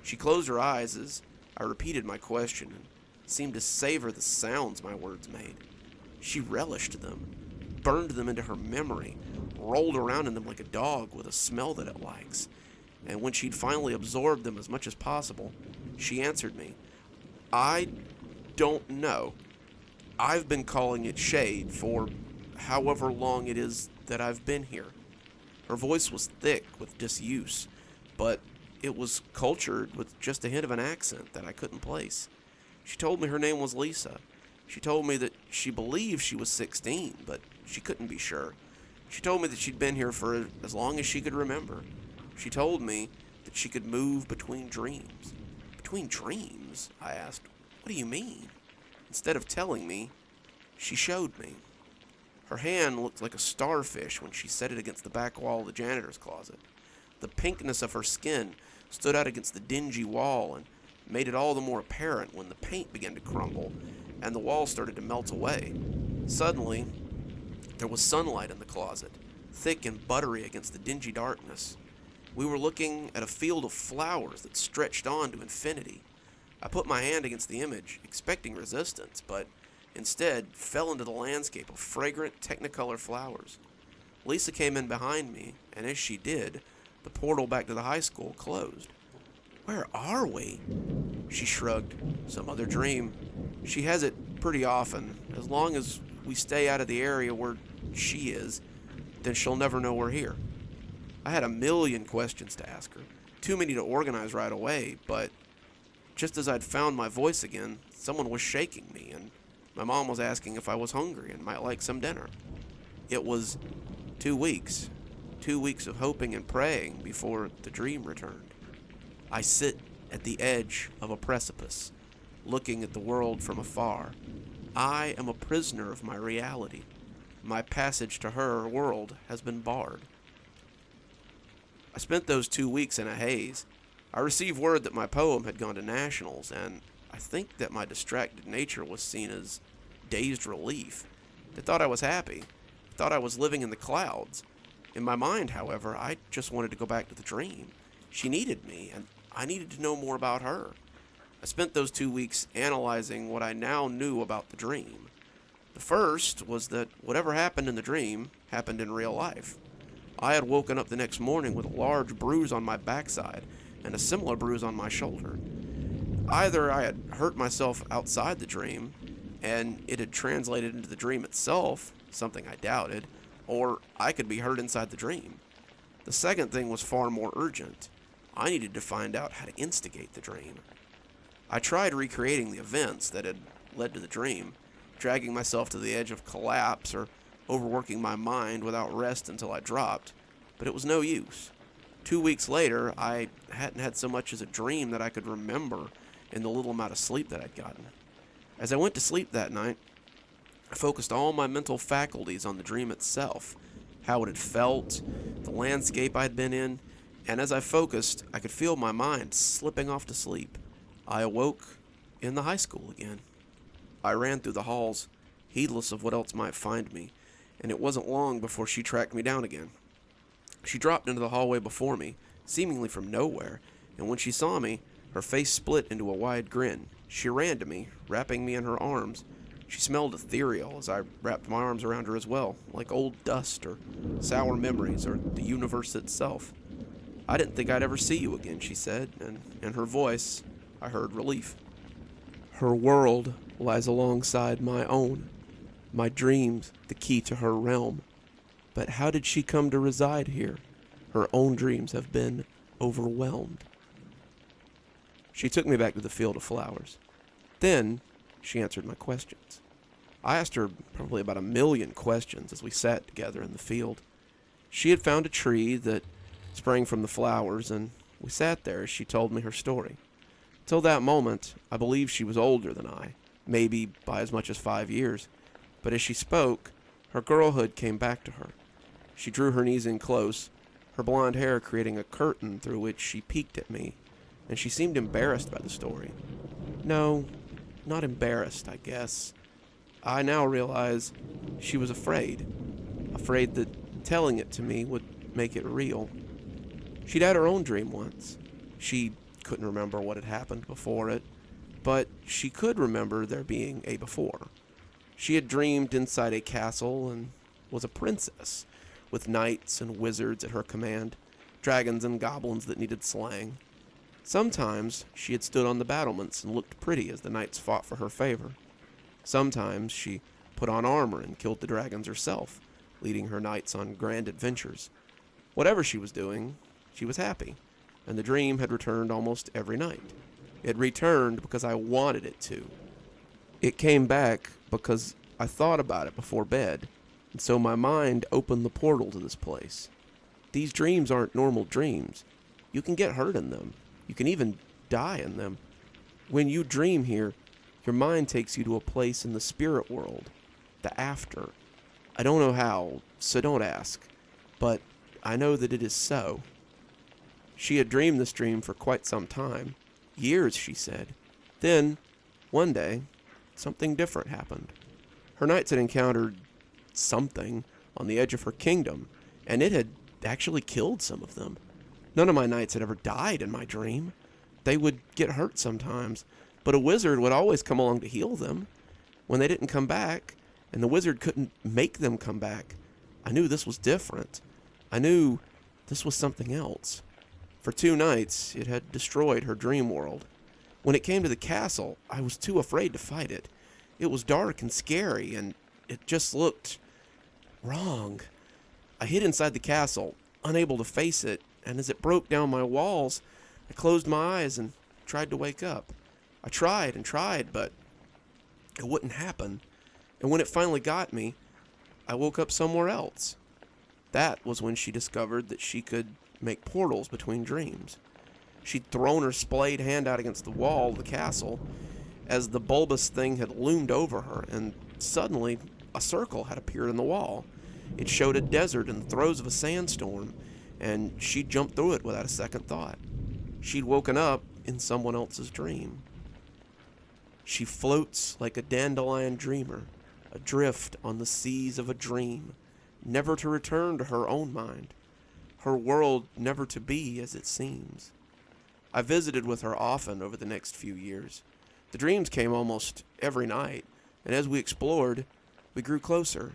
She closed her eyes as I repeated my question and seemed to savor the sounds my words made. She relished them, burned them into her memory, rolled around in them like a dog with a smell that it likes. And when she'd finally absorbed them as much as possible, she answered me, "I don't know. I've been calling it shade for however long it is that I've been here." Her voice was thick with disuse, but it was cultured with just a hint of an accent that I couldn't place. She told me her name was Lisa. She told me that she believed she was 16, but she couldn't be sure. She told me that she'd been here for as long as she could remember. She told me that she could move between dreams. "Between dreams?" I asked. "What do you mean?" Instead of telling me, she showed me. Her hand looked like a starfish when she set it against the back wall of the janitor's closet. The pinkness of her skin stood out against the dingy wall and made it all the more apparent when the paint began to crumble and the wall started to melt away. Suddenly, there was sunlight in the closet, thick and buttery against the dingy darkness. We were looking at a field of flowers that stretched on to infinity. I put my hand against the image, expecting resistance, but instead fell into the landscape of fragrant technicolor flowers. Lisa came in behind me, and as she did, the portal back to the high school closed. "Where are we?" She shrugged. "Some other dream. She has it pretty often. As long as we stay out of the area where she is, then she'll never know we're here." I had a million questions to ask her, too many to organize right away, but just as I'd found my voice again, someone was shaking me, and my mom was asking if I was hungry and might like some dinner. It was 2 weeks. 2 weeks of hoping and praying before the dream returned. I sit at the edge of a precipice, looking at the world from afar. I am a prisoner of my reality. My passage to her world has been barred. I spent those 2 weeks in a haze. I received word that my poem had gone to nationals, and I think that my distracted nature was seen as dazed relief. They thought I was happy. Thought I was living in the clouds. In my mind, however, I just wanted to go back to the dream. She needed me, and I needed to know more about her. I spent those 2 weeks analyzing what I now knew about the dream. The first was that whatever happened in the dream happened in real life. I had woken up the next morning with a large bruise on my backside and a similar bruise on my shoulder. Either I had hurt myself outside the dream, and it had translated into the dream itself, something I doubted, or I could be hurt inside the dream. The second thing was far more urgent. I needed to find out how to instigate the dream. I tried recreating the events that had led to the dream, dragging myself to the edge of collapse or overworking my mind without rest until I dropped, but it was no use. 2 weeks later, I hadn't had so much as a dream that I could remember in the little amount of sleep that I'd gotten. As I went to sleep that night, I focused all my mental faculties on the dream itself, how it had felt, the landscape I'd been in, and as I focused, I could feel my mind slipping off to sleep. I awoke in the high school again. I ran through the halls, heedless of what else might find me, and it wasn't long before she tracked me down again. She dropped into the hallway before me, seemingly from nowhere, and when she saw me, her face split into a wide grin. She ran to me, wrapping me in her arms. She smelled ethereal as I wrapped my arms around her as well, like old dust or sour memories or the universe itself. "I didn't think I'd ever see you again," she said, and in her voice, I heard relief. "Her world lies alongside my own, my dreams the key to her realm. But how did she come to reside here? Her own dreams have been overwhelmed." She took me back to the field of flowers. Then she answered my questions. I asked her probably about 1,000,000 questions as we sat together in the field. She had found a tree that sprang from the flowers, and we sat there as she told me her story. Till that moment, I believed she was older than I, maybe by as much as 5 years. But as she spoke, her girlhood came back to her. She drew her knees in close, her blonde hair creating a curtain through which she peeked at me, and she seemed embarrassed by the story. No, not embarrassed, I guess. I now realize she was afraid that telling it to me would make it real. She'd had her own dream once. She couldn't remember what had happened before it, but she could remember there being a before. She had dreamed inside a castle and was a princess, with knights and wizards at her command, dragons and goblins that needed slaying. Sometimes she had stood on the battlements and looked pretty as the knights fought for her favor. Sometimes she put on armor and killed the dragons herself, leading her knights on grand adventures. Whatever she was doing, she was happy, and the dream had returned almost every night. It returned because I wanted it to. It came back because I thought about it before bed, and so my mind opened the portal to this place. These dreams aren't normal dreams. You can get hurt in them. You can even die in them. When you dream here, your mind takes you to a place in the spirit world, the after. I don't know how, so don't ask, but I know that it is so. She had dreamed this dream for quite some time. Years, she said. Then, one day, something different happened. Her knights had encountered something on the edge of her kingdom, and it had actually killed some of them. None of my knights had ever died in my dream. They would get hurt sometimes, but a wizard would always come along to heal them. When they didn't come back, and the wizard couldn't make them come back, I knew this was different. I knew this was something else. For 2 nights, it had destroyed her dream world. When it came to the castle, I was too afraid to fight it. It was dark and scary, and it just looked wrong. I hid inside the castle, unable to face it, and as it broke down my walls, I closed my eyes and tried to wake up. I tried and tried, but it wouldn't happen. And when it finally got me, I woke up somewhere else. That was when she discovered that she could make portals between dreams. She'd thrown her splayed hand out against the wall of the castle as the bulbous thing had loomed over her, and suddenly a circle had appeared in the wall. It showed a desert in the throes of a sandstorm, and she jumped through it without a second thought. She'd woken up in someone else's dream. She floats like a dandelion dreamer, adrift on the seas of a dream, never to return to her own mind, her world never to be as it seems. I visited with her often over the next few years. The dreams came almost every night, and as we explored, we grew closer.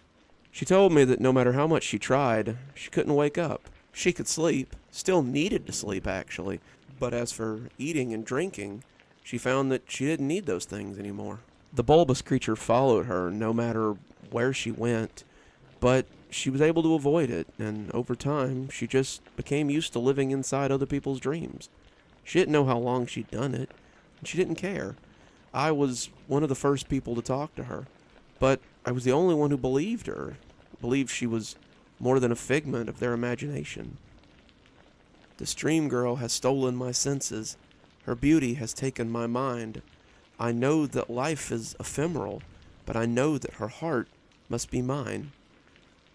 She told me that no matter how much she tried, she couldn't wake up. She could sleep, still needed to sleep actually, but as for eating and drinking, she found that she didn't need those things anymore. The bulbous creature followed her no matter where she went, but she was able to avoid it, and over time, she just became used to living inside other people's dreams. She didn't know how long she'd done it, and she didn't care. I was one of the first people to talk to her, but I was the only one who believed her, believed she was more than a figment of their imagination. This dream girl has stolen my senses. Her beauty has taken my mind. I know that life is ephemeral, but I know that her heart must be mine.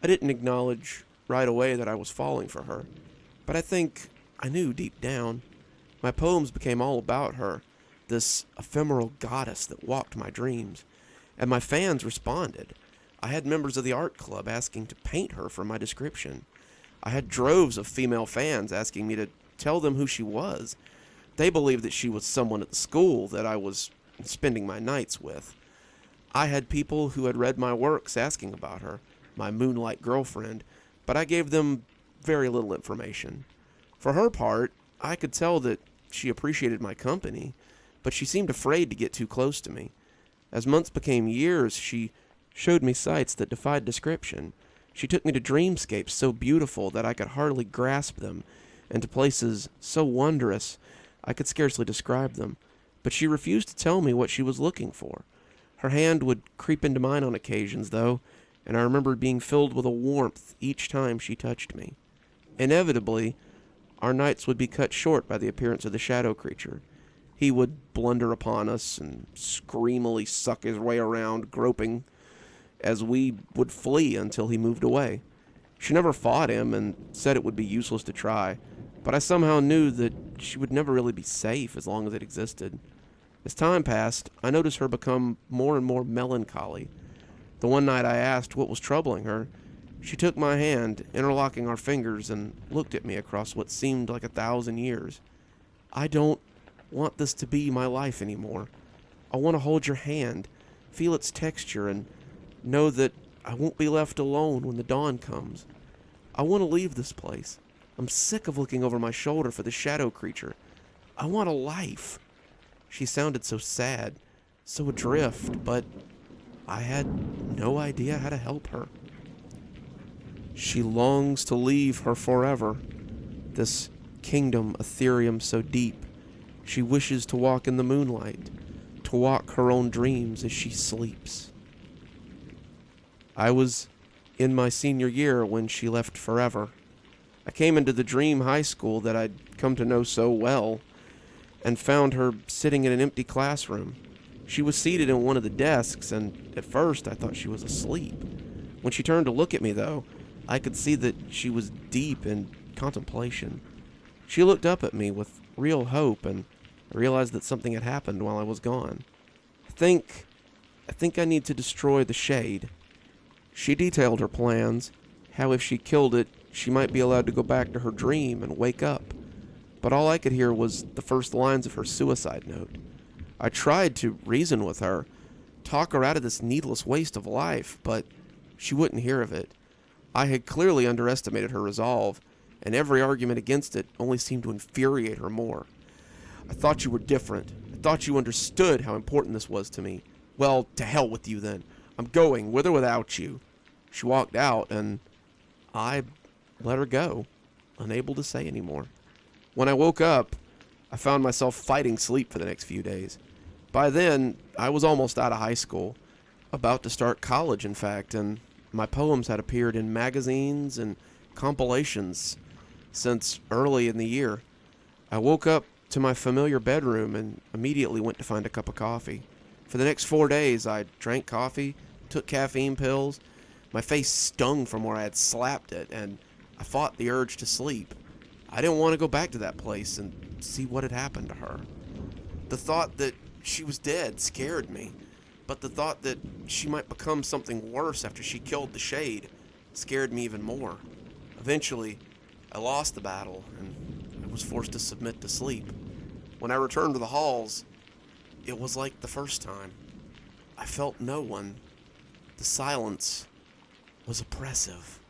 I didn't acknowledge right away that I was falling for her, but I think I knew deep down. My poems became all about her, this ephemeral goddess that walked my dreams, and my fans responded. I had members of the art club asking to paint her for my description. I had droves of female fans asking me to tell them who she was. They believed that she was someone at the school that I was spending my nights with. I had people who had read my works asking about her, my moonlight girlfriend, but I gave them very little information. For her part, I could tell that she appreciated my company, but she seemed afraid to get too close to me. As months became years, she showed me sights that defied description. She took me to dreamscapes so beautiful that I could hardly grasp them, and to places so wondrous I could scarcely describe them. But she refused to tell me what she was looking for. Her hand would creep into mine on occasions, though, and I remembered being filled with a warmth each time she touched me. Inevitably, our nights would be cut short by the appearance of the shadow creature. He would blunder upon us and screamily suck his way around, groping, as we would flee until he moved away. She never fought him and said it would be useless to try, but I somehow knew that she would never really be safe as long as it existed. As time passed, I noticed her become more and more melancholy. The one night I asked what was troubling her, she took my hand, interlocking our fingers, and looked at me across what seemed like 1,000 years. I don't want this to be my life anymore. I want to hold your hand, feel its texture, and know that I won't be left alone when the dawn comes. I want to leave this place. I'm sick of looking over my shoulder for the shadow creature. I want a life. She sounded so sad, so adrift, but I had no idea how to help her. She longs to leave her forever, this kingdom ethereum so deep. She wishes to walk in the moonlight, to walk her own dreams as she sleeps. I was in my senior year when she left forever. I came into the dream high school that I'd come to know so well, and found her sitting in an empty classroom. She was seated in one of the desks, and at first I thought she was asleep. When she turned to look at me, though, I could see that she was deep in contemplation. She looked up at me with real hope, and I realized that something had happened while I was gone. I think I need to destroy the shade. She detailed her plans, how if she killed it, she might be allowed to go back to her dream and wake up. But all I could hear was the first lines of her suicide note. I tried to reason with her, talk her out of this needless waste of life, but she wouldn't hear of it. I had clearly underestimated her resolve, and every argument against it only seemed to infuriate her more. I thought you were different. I thought you understood how important this was to me. Well, to hell with you then. I'm going, with or without you. She walked out, and I let her go, unable to say any more. When I woke up, I found myself fighting sleep for the next few days. By then, I was almost out of high school, about to start college, in fact, and my poems had appeared in magazines and compilations since early in the year. I woke up to my familiar bedroom and immediately went to find a cup of coffee. For the next 4 days, I drank coffee, took caffeine pills. My face stung from where I had slapped it, and I fought the urge to sleep. I didn't want to go back to that place and see what had happened to her. The thought that she was dead scared me, but the thought that she might become something worse after she killed the Shade scared me even more. Eventually, I lost the battle, and I was forced to submit to sleep. When I returned to the halls, it was like the first time. I felt no one. The silence was oppressive.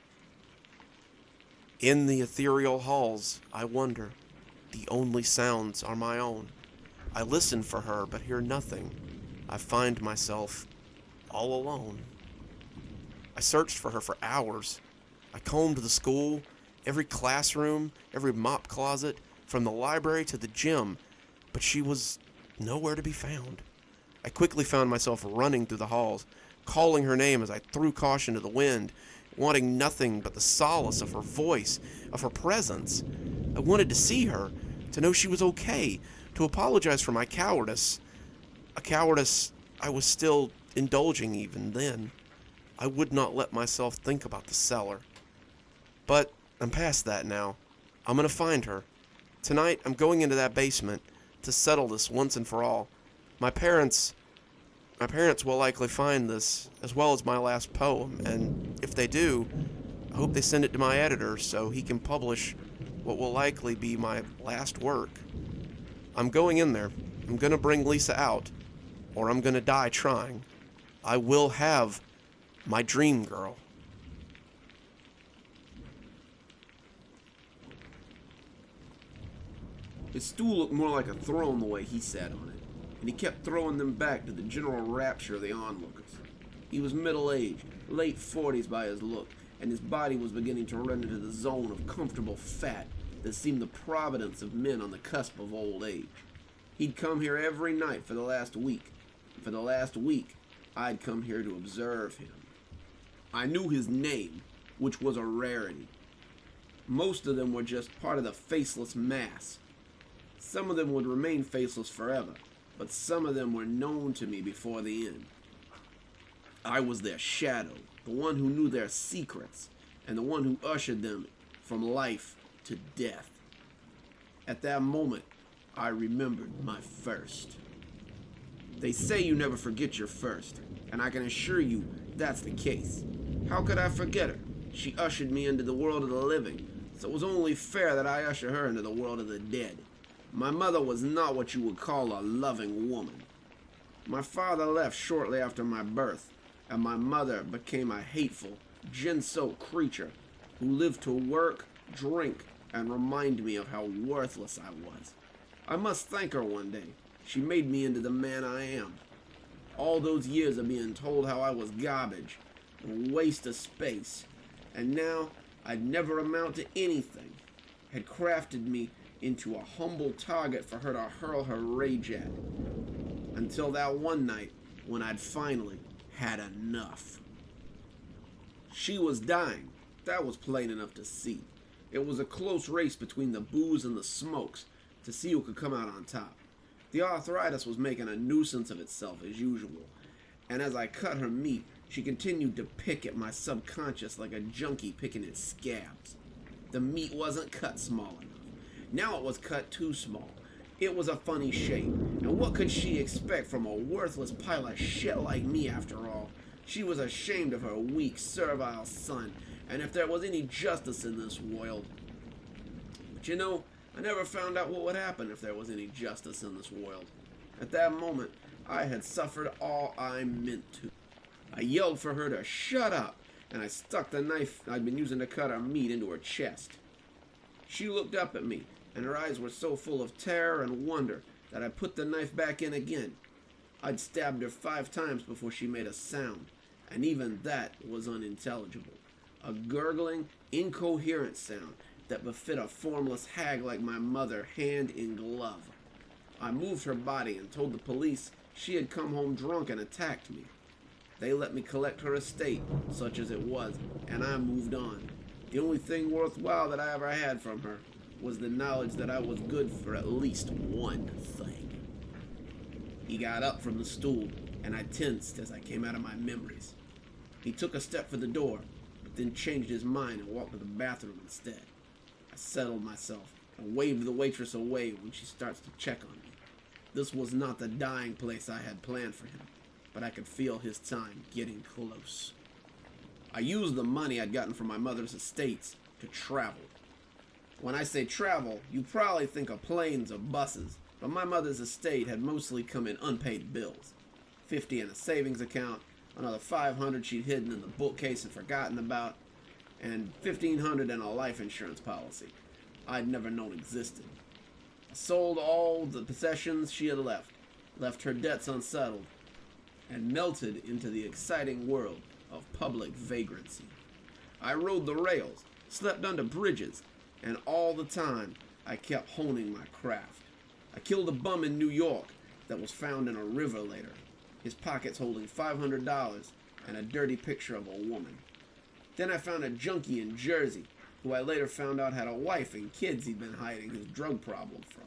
In the ethereal halls, I wonder. The only sounds are my own. I listen for her, but hear nothing. I find myself all alone. I searched for her for hours. I combed the school, every classroom, every mop closet, from the library to the gym, but she was nowhere to be found. I quickly found myself running through the halls, calling her name as I threw caution to the wind, wanting nothing but the solace of her voice, of her presence. I wanted to see her, to know she was okay, to apologize for my cowardice. A cowardice I was still indulging even then. I would not let myself think about the cellar. But I'm past that now. I'm gonna find her. Tonight, I'm going into that basement to settle this once and for all. My parents will likely find this, as well as my last poem, and if they do, I hope they send it to my editor so he can publish what will likely be my last work. I'm going in there. I'm gonna bring Lisa out, or I'm gonna die trying. I will have my dream girl. His stool looked more like a throne the way he sat on it, and he kept throwing them back to the general rapture of the onlookers. He was middle-aged, late 40s by his look, and his body was beginning to run into the zone of comfortable fat that seemed the providence of men on the cusp of old age. He'd come here every night for the last week, and for the last week, I'd come here to observe him. I knew his name, which was a rarity. Most of them were just part of the faceless mass. Some of them would remain faceless forever, but some of them were known to me before the end. I was their shadow, the one who knew their secrets, and the one who ushered them from life to death. At that moment, I remembered my first. They say you never forget your first, and I can assure you that's the case. How could I forget her? She ushered me into the world of the living, so it was only fair that I usher her into the world of the dead. My mother was not what you would call a loving woman. My father left shortly after my birth, and my mother became a hateful, gin-soaked creature who lived to work, drink, and remind me of how worthless I was. I must thank her one day. She made me into the man I am. All those years of being told how I was garbage, a waste of space, and now I'd never amount to anything, had crafted me into a humble target for her to hurl her rage at. Until that one night when I'd finally had enough. She was dying. That was plain enough to see. It was a close race between the booze and the smokes to see who could come out on top. The arthritis was making a nuisance of itself as usual, and as I cut her meat, she continued to pick at my subconscious like a junkie picking at scabs. The meat wasn't cut small enough. Now it was cut too small. It was a funny shape, and what could she expect from a worthless pile of shit like me after all? She was ashamed of her weak, servile son, and if there was any justice in this world. But you know, I never found out what would happen if there was any justice in this world. At that moment, I had suffered all I meant to. I yelled for her to shut up, and I stuck the knife I'd been using to cut her meat into her chest. She looked up at me, and her eyes were so full of terror and wonder that I put the knife back in again. I'd stabbed her 5 times before she made a sound, and even that was unintelligible. A gurgling, incoherent sound that befit a formless hag like my mother hand in glove. I moved her body and told the police She had come home drunk and attacked me. They let me collect her estate, such as it was, and I moved on. The only thing worthwhile that I ever had from her was the knowledge that I was good for at least one thing. He got up from the stool, and I tensed as I came out of my memories. He took a step for the door, but then changed his mind and walked to the bathroom instead. I settled myself and waved the waitress away when she starts to check on me. This was not the dying place I had planned for him, but I could feel his time getting close. I used the money I'd gotten from my mother's estates to travel. When I say travel, you probably think of planes or buses, but my mother's estate had mostly come in unpaid bills. 50 in a savings account, another 500 she'd hidden in the bookcase and forgotten about, and 1,500 in a life insurance policy I'd never known existed. I sold all the possessions she had left her debts unsettled, and melted into the exciting world of public vagrancy. I rode the rails, slept under bridges, and all the time I kept honing my craft. I killed a bum in New York that was found in a river later, his pockets holding $500 and a dirty picture of a woman. Then I found a junkie in Jersey, who I later found out had a wife and kids he'd been hiding his drug problem from.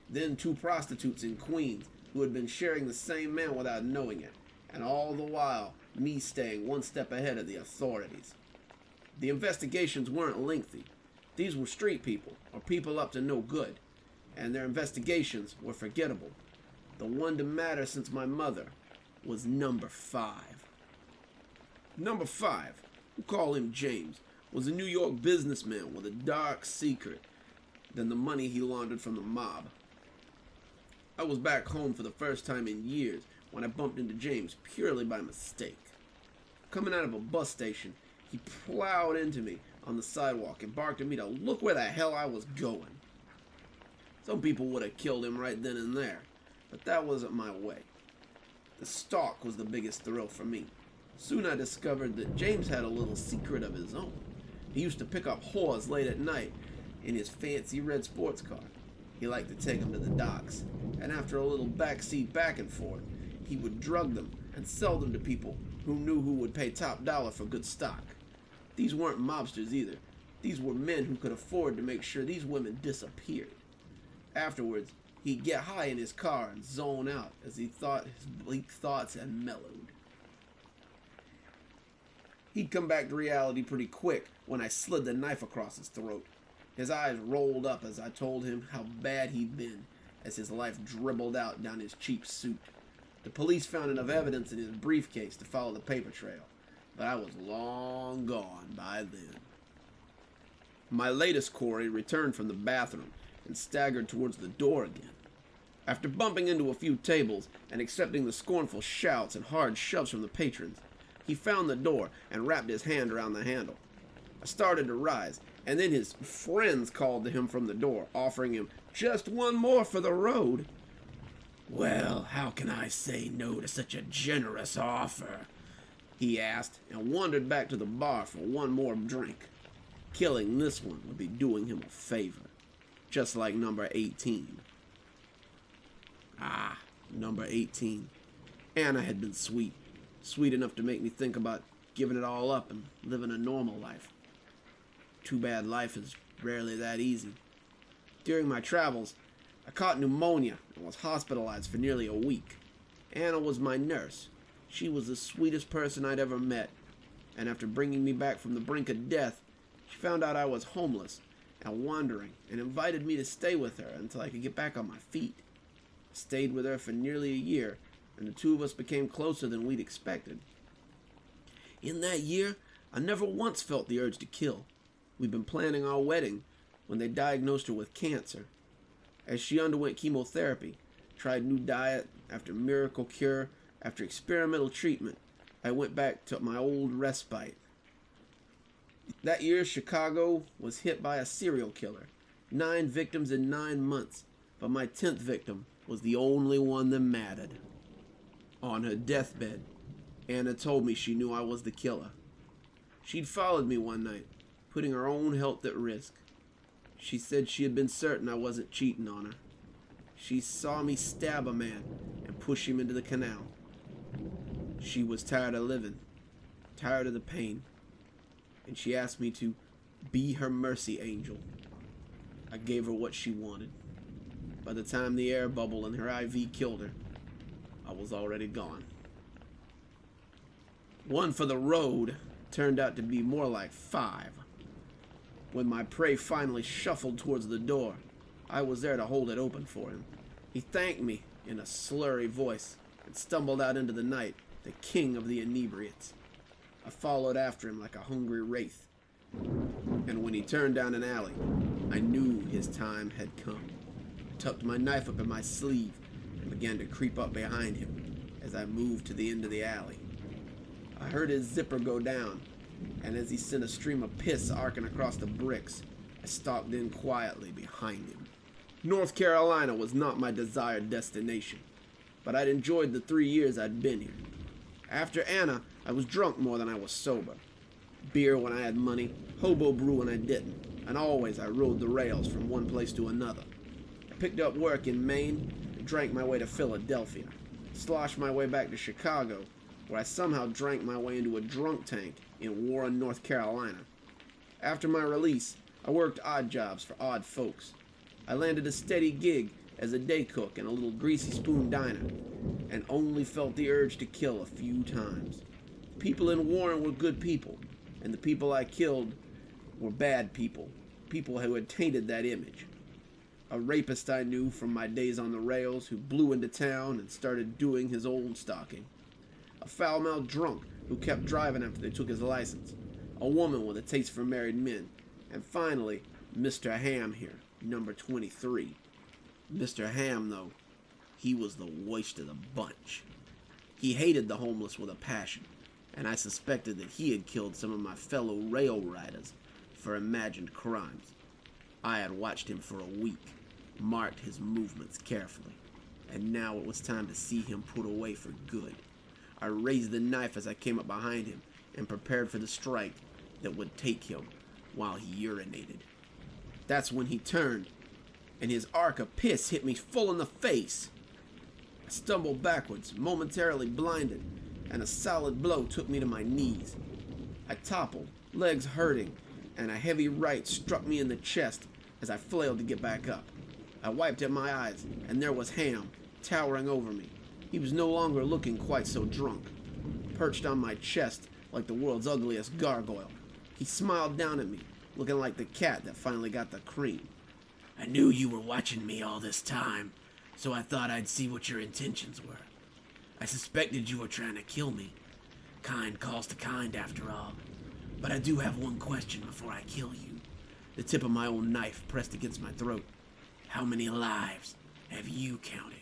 Then 2 prostitutes in Queens who had been sharing the same man without knowing it, and all the while me staying one step ahead of the authorities. The investigations weren't lengthy. These were street people, or people up to no good, and their investigations were forgettable. The one to matter since my mother was number 5. Number 5, we'll call him James, was a New York businessman with a dark secret than the money he laundered from the mob. I was back home for the first time in years when I bumped into James purely by mistake. Coming out of a bus station, he plowed into me on the sidewalk and barked at me to look where the hell I was going. Some people would have killed him right then and there, but that wasn't my way. The stalk was the biggest thrill for me. Soon I discovered that James had a little secret of his own. He used to pick up whores late at night in his fancy red sports car. He liked to take them to the docks, and after a little backseat back and forth, he would drug them and sell them to people who knew who would pay top dollar for good stock. These weren't mobsters either. These were men who could afford to make sure these women disappeared. Afterwards, he'd get high in his car and zone out as he thought his bleak thoughts had mellowed. He'd come back to reality pretty quick when I slid the knife across his throat. His eyes rolled up as I told him how bad he'd been as his life dribbled out down his cheap suit. The police found enough evidence in his briefcase to follow the paper trail, but I was long gone by then. My latest quarry returned from the bathroom and staggered towards the door again. After bumping into a few tables and accepting the scornful shouts and hard shoves from the patrons, he found the door and wrapped his hand around the handle. I started to rise, and then his friends called to him from the door, offering him just one more for the road. "Well, how can I say no to such a generous offer?" he asked, and wandered back to the bar for one more drink. Killing this one would be doing him a favor, just like number 18. Number 18. Anna had been sweet enough to make me think about giving it all up and living a normal life. Too bad life is rarely that easy. During my travels, I caught pneumonia and was hospitalized for nearly a week. Anna was my nurse. She was the sweetest person I'd ever met, and after bringing me back from the brink of death, she found out I was homeless and wandering and invited me to stay with her until I could get back on my feet. I stayed with her for nearly a year, and the two of us became closer than we'd expected. In that year, I never once felt the urge to kill. We'd been planning our wedding when they diagnosed her with cancer. As she underwent chemotherapy, tried new diet after miracle cure, after experimental treatment, I went back to my old respite. That year, Chicago was hit by a serial killer. 9 victims in 9 months, but my 10th victim was the only one that mattered. On her deathbed, Anna told me she knew I was the killer. She'd followed me one night, putting her own health at risk. She said she had been certain I wasn't cheating on her. She saw me stab a man and put push him into the canal. She was tired of living, tired of the pain, and she asked me to be her mercy angel. I gave her what she wanted. By the time the air bubble in her IV killed her, I was already gone. One for the road turned out to be more like 5. When my prey finally shuffled towards the door, I was there to hold it open for him. He thanked me in a slurry voice and stumbled out into the night, the king of the inebriates. I followed after him like a hungry wraith, and when he turned down an alley, I knew his time had come. I tucked my knife up in my sleeve and began to creep up behind him as I moved to the end of the alley. I heard his zipper go down, and as he sent a stream of piss arcing across the bricks, I stalked in quietly behind him. North Carolina was not my desired destination, but I'd enjoyed the 3 years I'd been here. After Anna, I was drunk more than I was sober. Beer when I had money, hobo brew when I didn't, and always I rode the rails from one place to another. I picked up work in Maine and drank my way to Philadelphia, sloshed my way back to Chicago, where I somehow drank my way into a drunk tank in Warren, North Carolina. After my release, I worked odd jobs for odd folks. I landed a steady gig as a day cook in a little greasy spoon diner, and only felt the urge to kill a few times. People in Warren were good people, and the people I killed were bad people, people who had tainted that image. A rapist I knew from my days on the rails who blew into town and started doing his own stalking. A foul-mouthed drunk who kept driving after they took his license. A woman with a taste for married men. And finally, Mr. Ham here, number 23. Mr. Ham, though, he was the worst of the bunch. He hated the homeless with a passion, and I suspected that he had killed some of my fellow rail riders for imagined crimes. I had watched him for a week, marked his movements carefully, and now it was time to see him put away for good. I raised the knife as I came up behind him and prepared for the strike that would take him while he urinated. That's when he turned, and his arc of piss hit me full in the face. I stumbled backwards, momentarily blinded, and a solid blow took me to my knees. I toppled, legs hurting, and a heavy right struck me in the chest as I flailed to get back up. I wiped at my eyes, and there was Ham, towering over me. He was no longer looking quite so drunk, perched on my chest like the world's ugliest gargoyle. He smiled down at me, looking like the cat that finally got the cream. I knew you were watching me all this time, so I thought I'd see what your intentions were. I suspected you were trying to kill me. Kind calls to kind, after all. But I do have one question before I kill you. The tip of my own knife pressed against my throat. How many lives have you counted?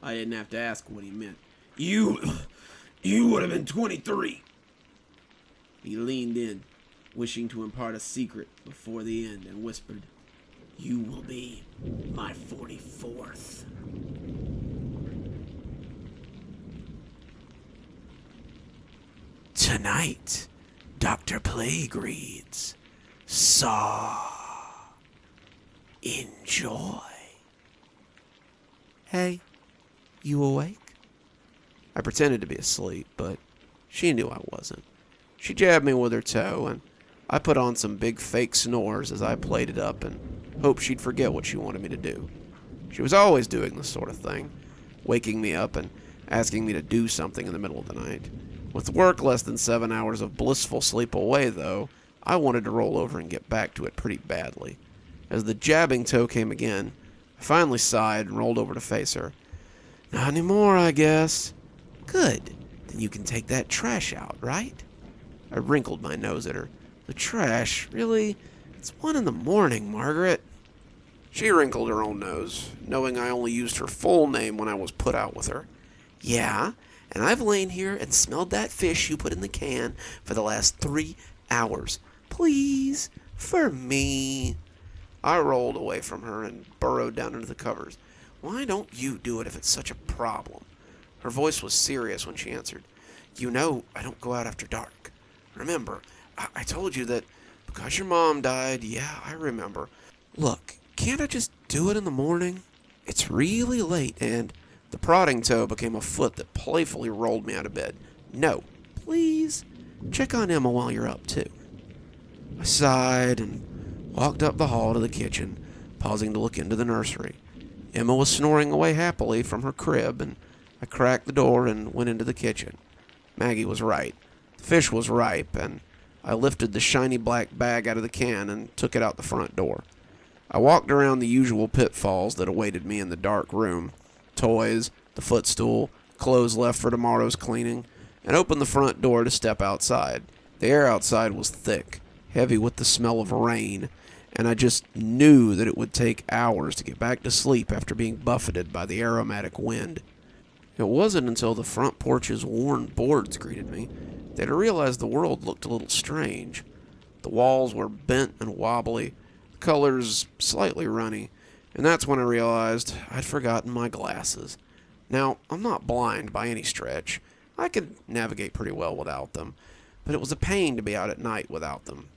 I didn't have to ask what he meant. You would have been 23. He leaned in, wishing to impart a secret before the end, and whispered, You will be my 44th. Tonight, Dr. Plague reads, Saw. Enjoy. Hey, you awake? I pretended to be asleep, but she knew I wasn't. She jabbed me with her toe, and I put on some big fake snores as I played it up and hoped she'd forget what she wanted me to do. She was always doing this sort of thing, waking me up and asking me to do something in the middle of the night. With work less than 7 hours of blissful sleep away, though, I wanted to roll over and get back to it pretty badly. As the jabbing toe came again, I finally sighed and rolled over to face her. Not anymore, I guess. Good. Then you can take that trash out, right? I wrinkled my nose at her. The trash? Really? It's 1 a.m, Margaret. She wrinkled her own nose, knowing I only used her full name when I was put out with her. Yeah, and I've lain here and smelled that fish you put in the can for the last 3 hours. Please, for me. I rolled away from her and burrowed down into the covers. Why don't you do it if it's such a problem? Her voice was serious when she answered. You know I don't go out after dark. Remember, I told you that because your mom died. Yeah, I remember. Look, can't I just do it in the morning? It's really late, and the prodding toe became a foot that playfully rolled me out of bed. No, please, check on Emma while you're up, too. I sighed and walked up the hall to the kitchen, pausing to look into the nursery. Emma was snoring away happily from her crib, and I cracked the door and went into the kitchen. Maggie was right. The fish was ripe, and I lifted the shiny black bag out of the can and took it out the front door. I walked around the usual pitfalls that awaited me in the dark room. Toys, the footstool, clothes left for tomorrow's cleaning, and opened the front door to step outside. The air outside was thick, heavy with the smell of rain, and I just knew that it would take hours to get back to sleep after being buffeted by the aromatic wind. It wasn't until the front porch's worn boards greeted me that I realized the world looked a little strange. The walls were bent and wobbly, the colors slightly runny, and that's when I realized I'd forgotten my glasses. Now, I'm not blind by any stretch. I could navigate pretty well without them, but it was a pain to be out at night without them.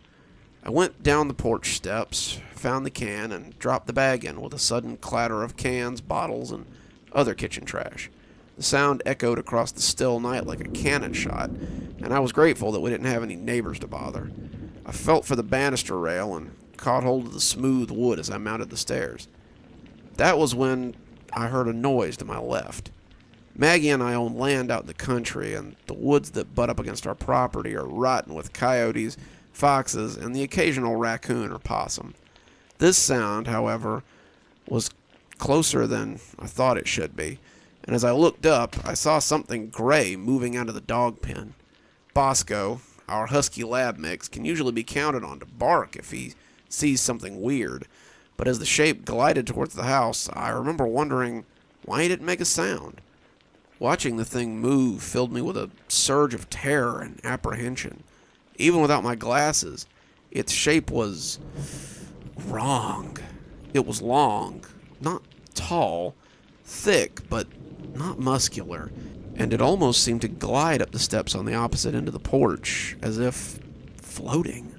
I went down the porch steps, found the can, and dropped the bag in with a sudden clatter of cans, bottles, and other kitchen trash. The sound echoed across the still night like a cannon shot, and I was grateful that we didn't have any neighbors to bother. I felt for the banister rail and caught hold of the smooth wood as I mounted the stairs. That was when I heard a noise to my left. Maggie and I own land out in the country, and the woods that butt up against our property are rotten with coyotes, foxes, and the occasional raccoon or possum. This sound, however, was closer than I thought it should be, and as I looked up, I saw something gray moving out of the dog pen. Bosco, our husky lab mix, can usually be counted on to bark if he sees something weird, but as the shape glided towards the house, I remember wondering why he didn't make a sound. Watching the thing move filled me with a surge of terror and apprehension. Even without my glasses, its shape was wrong. It was long, not tall, thick, but not muscular, and it almost seemed to glide up the steps on the opposite end of the porch, as if floating.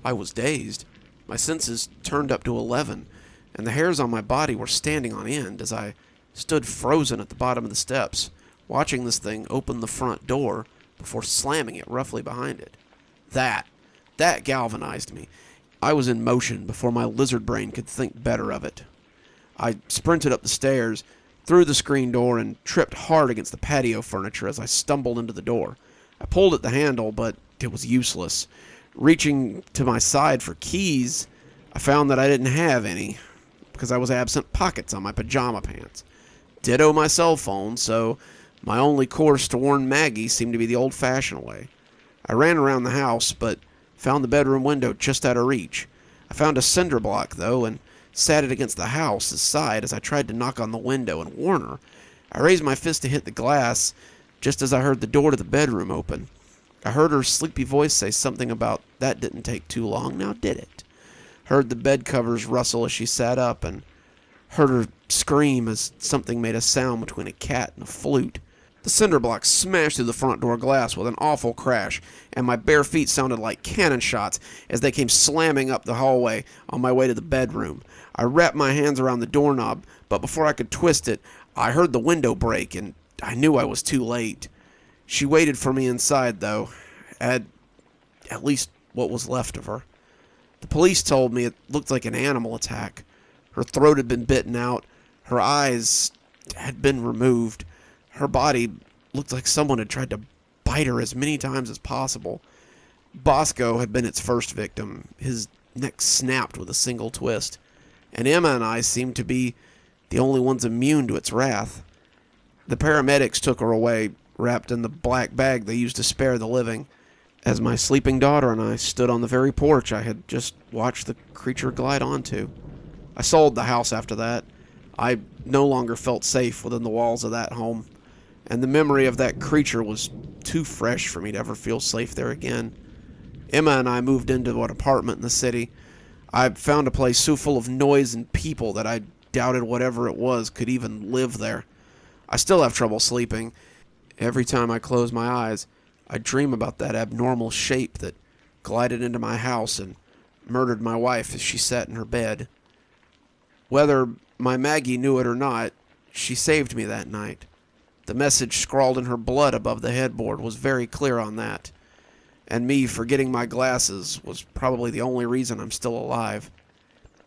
I was dazed. My senses turned up to 11, and the hairs on my body were standing on end as I stood frozen at the bottom of the steps, watching this thing open the front door before slamming it roughly behind it. That galvanized me. I was in motion before my lizard brain could think better of it. I sprinted up the stairs, through the screen door, and tripped hard against the patio furniture as I stumbled into the door. I pulled at the handle, but it was useless. Reaching to my side for keys, I found that I didn't have any, because I was absent pockets on my pajama pants. Ditto my cell phone, so my only course to warn Maggie seemed to be the old-fashioned way. I ran around the house, but found the bedroom window just out of reach. I found a cinder block, though, and sat it against the house's side as I tried to knock on the window and warn her. I raised my fist to hit the glass just as I heard the door to the bedroom open. I heard her sleepy voice say something about that didn't take too long, now did it? Heard the bed covers rustle as she sat up, and heard her scream as something made a sound between a cat and a flute. The cinder block smashed through the front door glass with an awful crash, and my bare feet sounded like cannon shots as they came slamming up the hallway on my way to the bedroom. I wrapped my hands around the doorknob, but before I could twist it, I heard the window break, and I knew I was too late. She waited for me inside, though, at least what was left of her. The police told me it looked like an animal attack. Her throat had been bitten out, her eyes had been removed, her body looked like someone had tried to bite her as many times as possible. Bosco had been its first victim. His neck snapped with a single twist, and Emma and I seemed to be the only ones immune to its wrath. The paramedics took her away, wrapped in the black bag they used to spare the living, as my sleeping daughter and I stood on the very porch I had just watched the creature glide onto. I sold the house after that. I no longer felt safe within the walls of that home, and the memory of that creature was too fresh for me to ever feel safe there again. Emma and I moved into an apartment in the city. I found a place so full of noise and people that I doubted whatever it was could even live there. I still have trouble sleeping. Every time I close my eyes, I dream about that abnormal shape that glided into my house and murdered my wife as she sat in her bed. Whether my Maggie knew it or not, she saved me that night. The message scrawled in her blood above the headboard was very clear on that. And me forgetting my glasses was probably the only reason I'm still alive.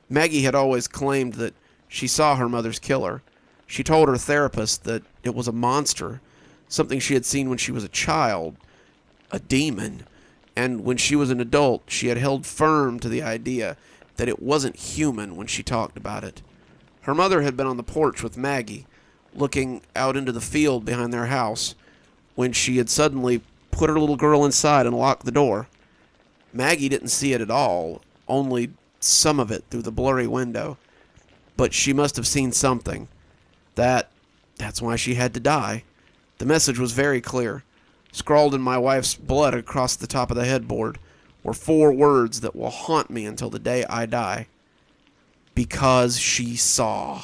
Maggie had always claimed that she saw her mother's killer. She told her therapist that it was a monster, something she had seen when she was a child, a demon. And when she was an adult, she had held firm to the idea that it wasn't human when she talked about it. Her mother had been on the porch with Maggie, looking out into the field behind their house, when she had suddenly put her little girl inside and locked the door. Maggie didn't see it at all, only some of it through the blurry window. But she must have seen something. That's why she had to die. The message was very clear. Scrawled in my wife's blood across the top of the headboard were 4 words that will haunt me until the day I die. Because she saw.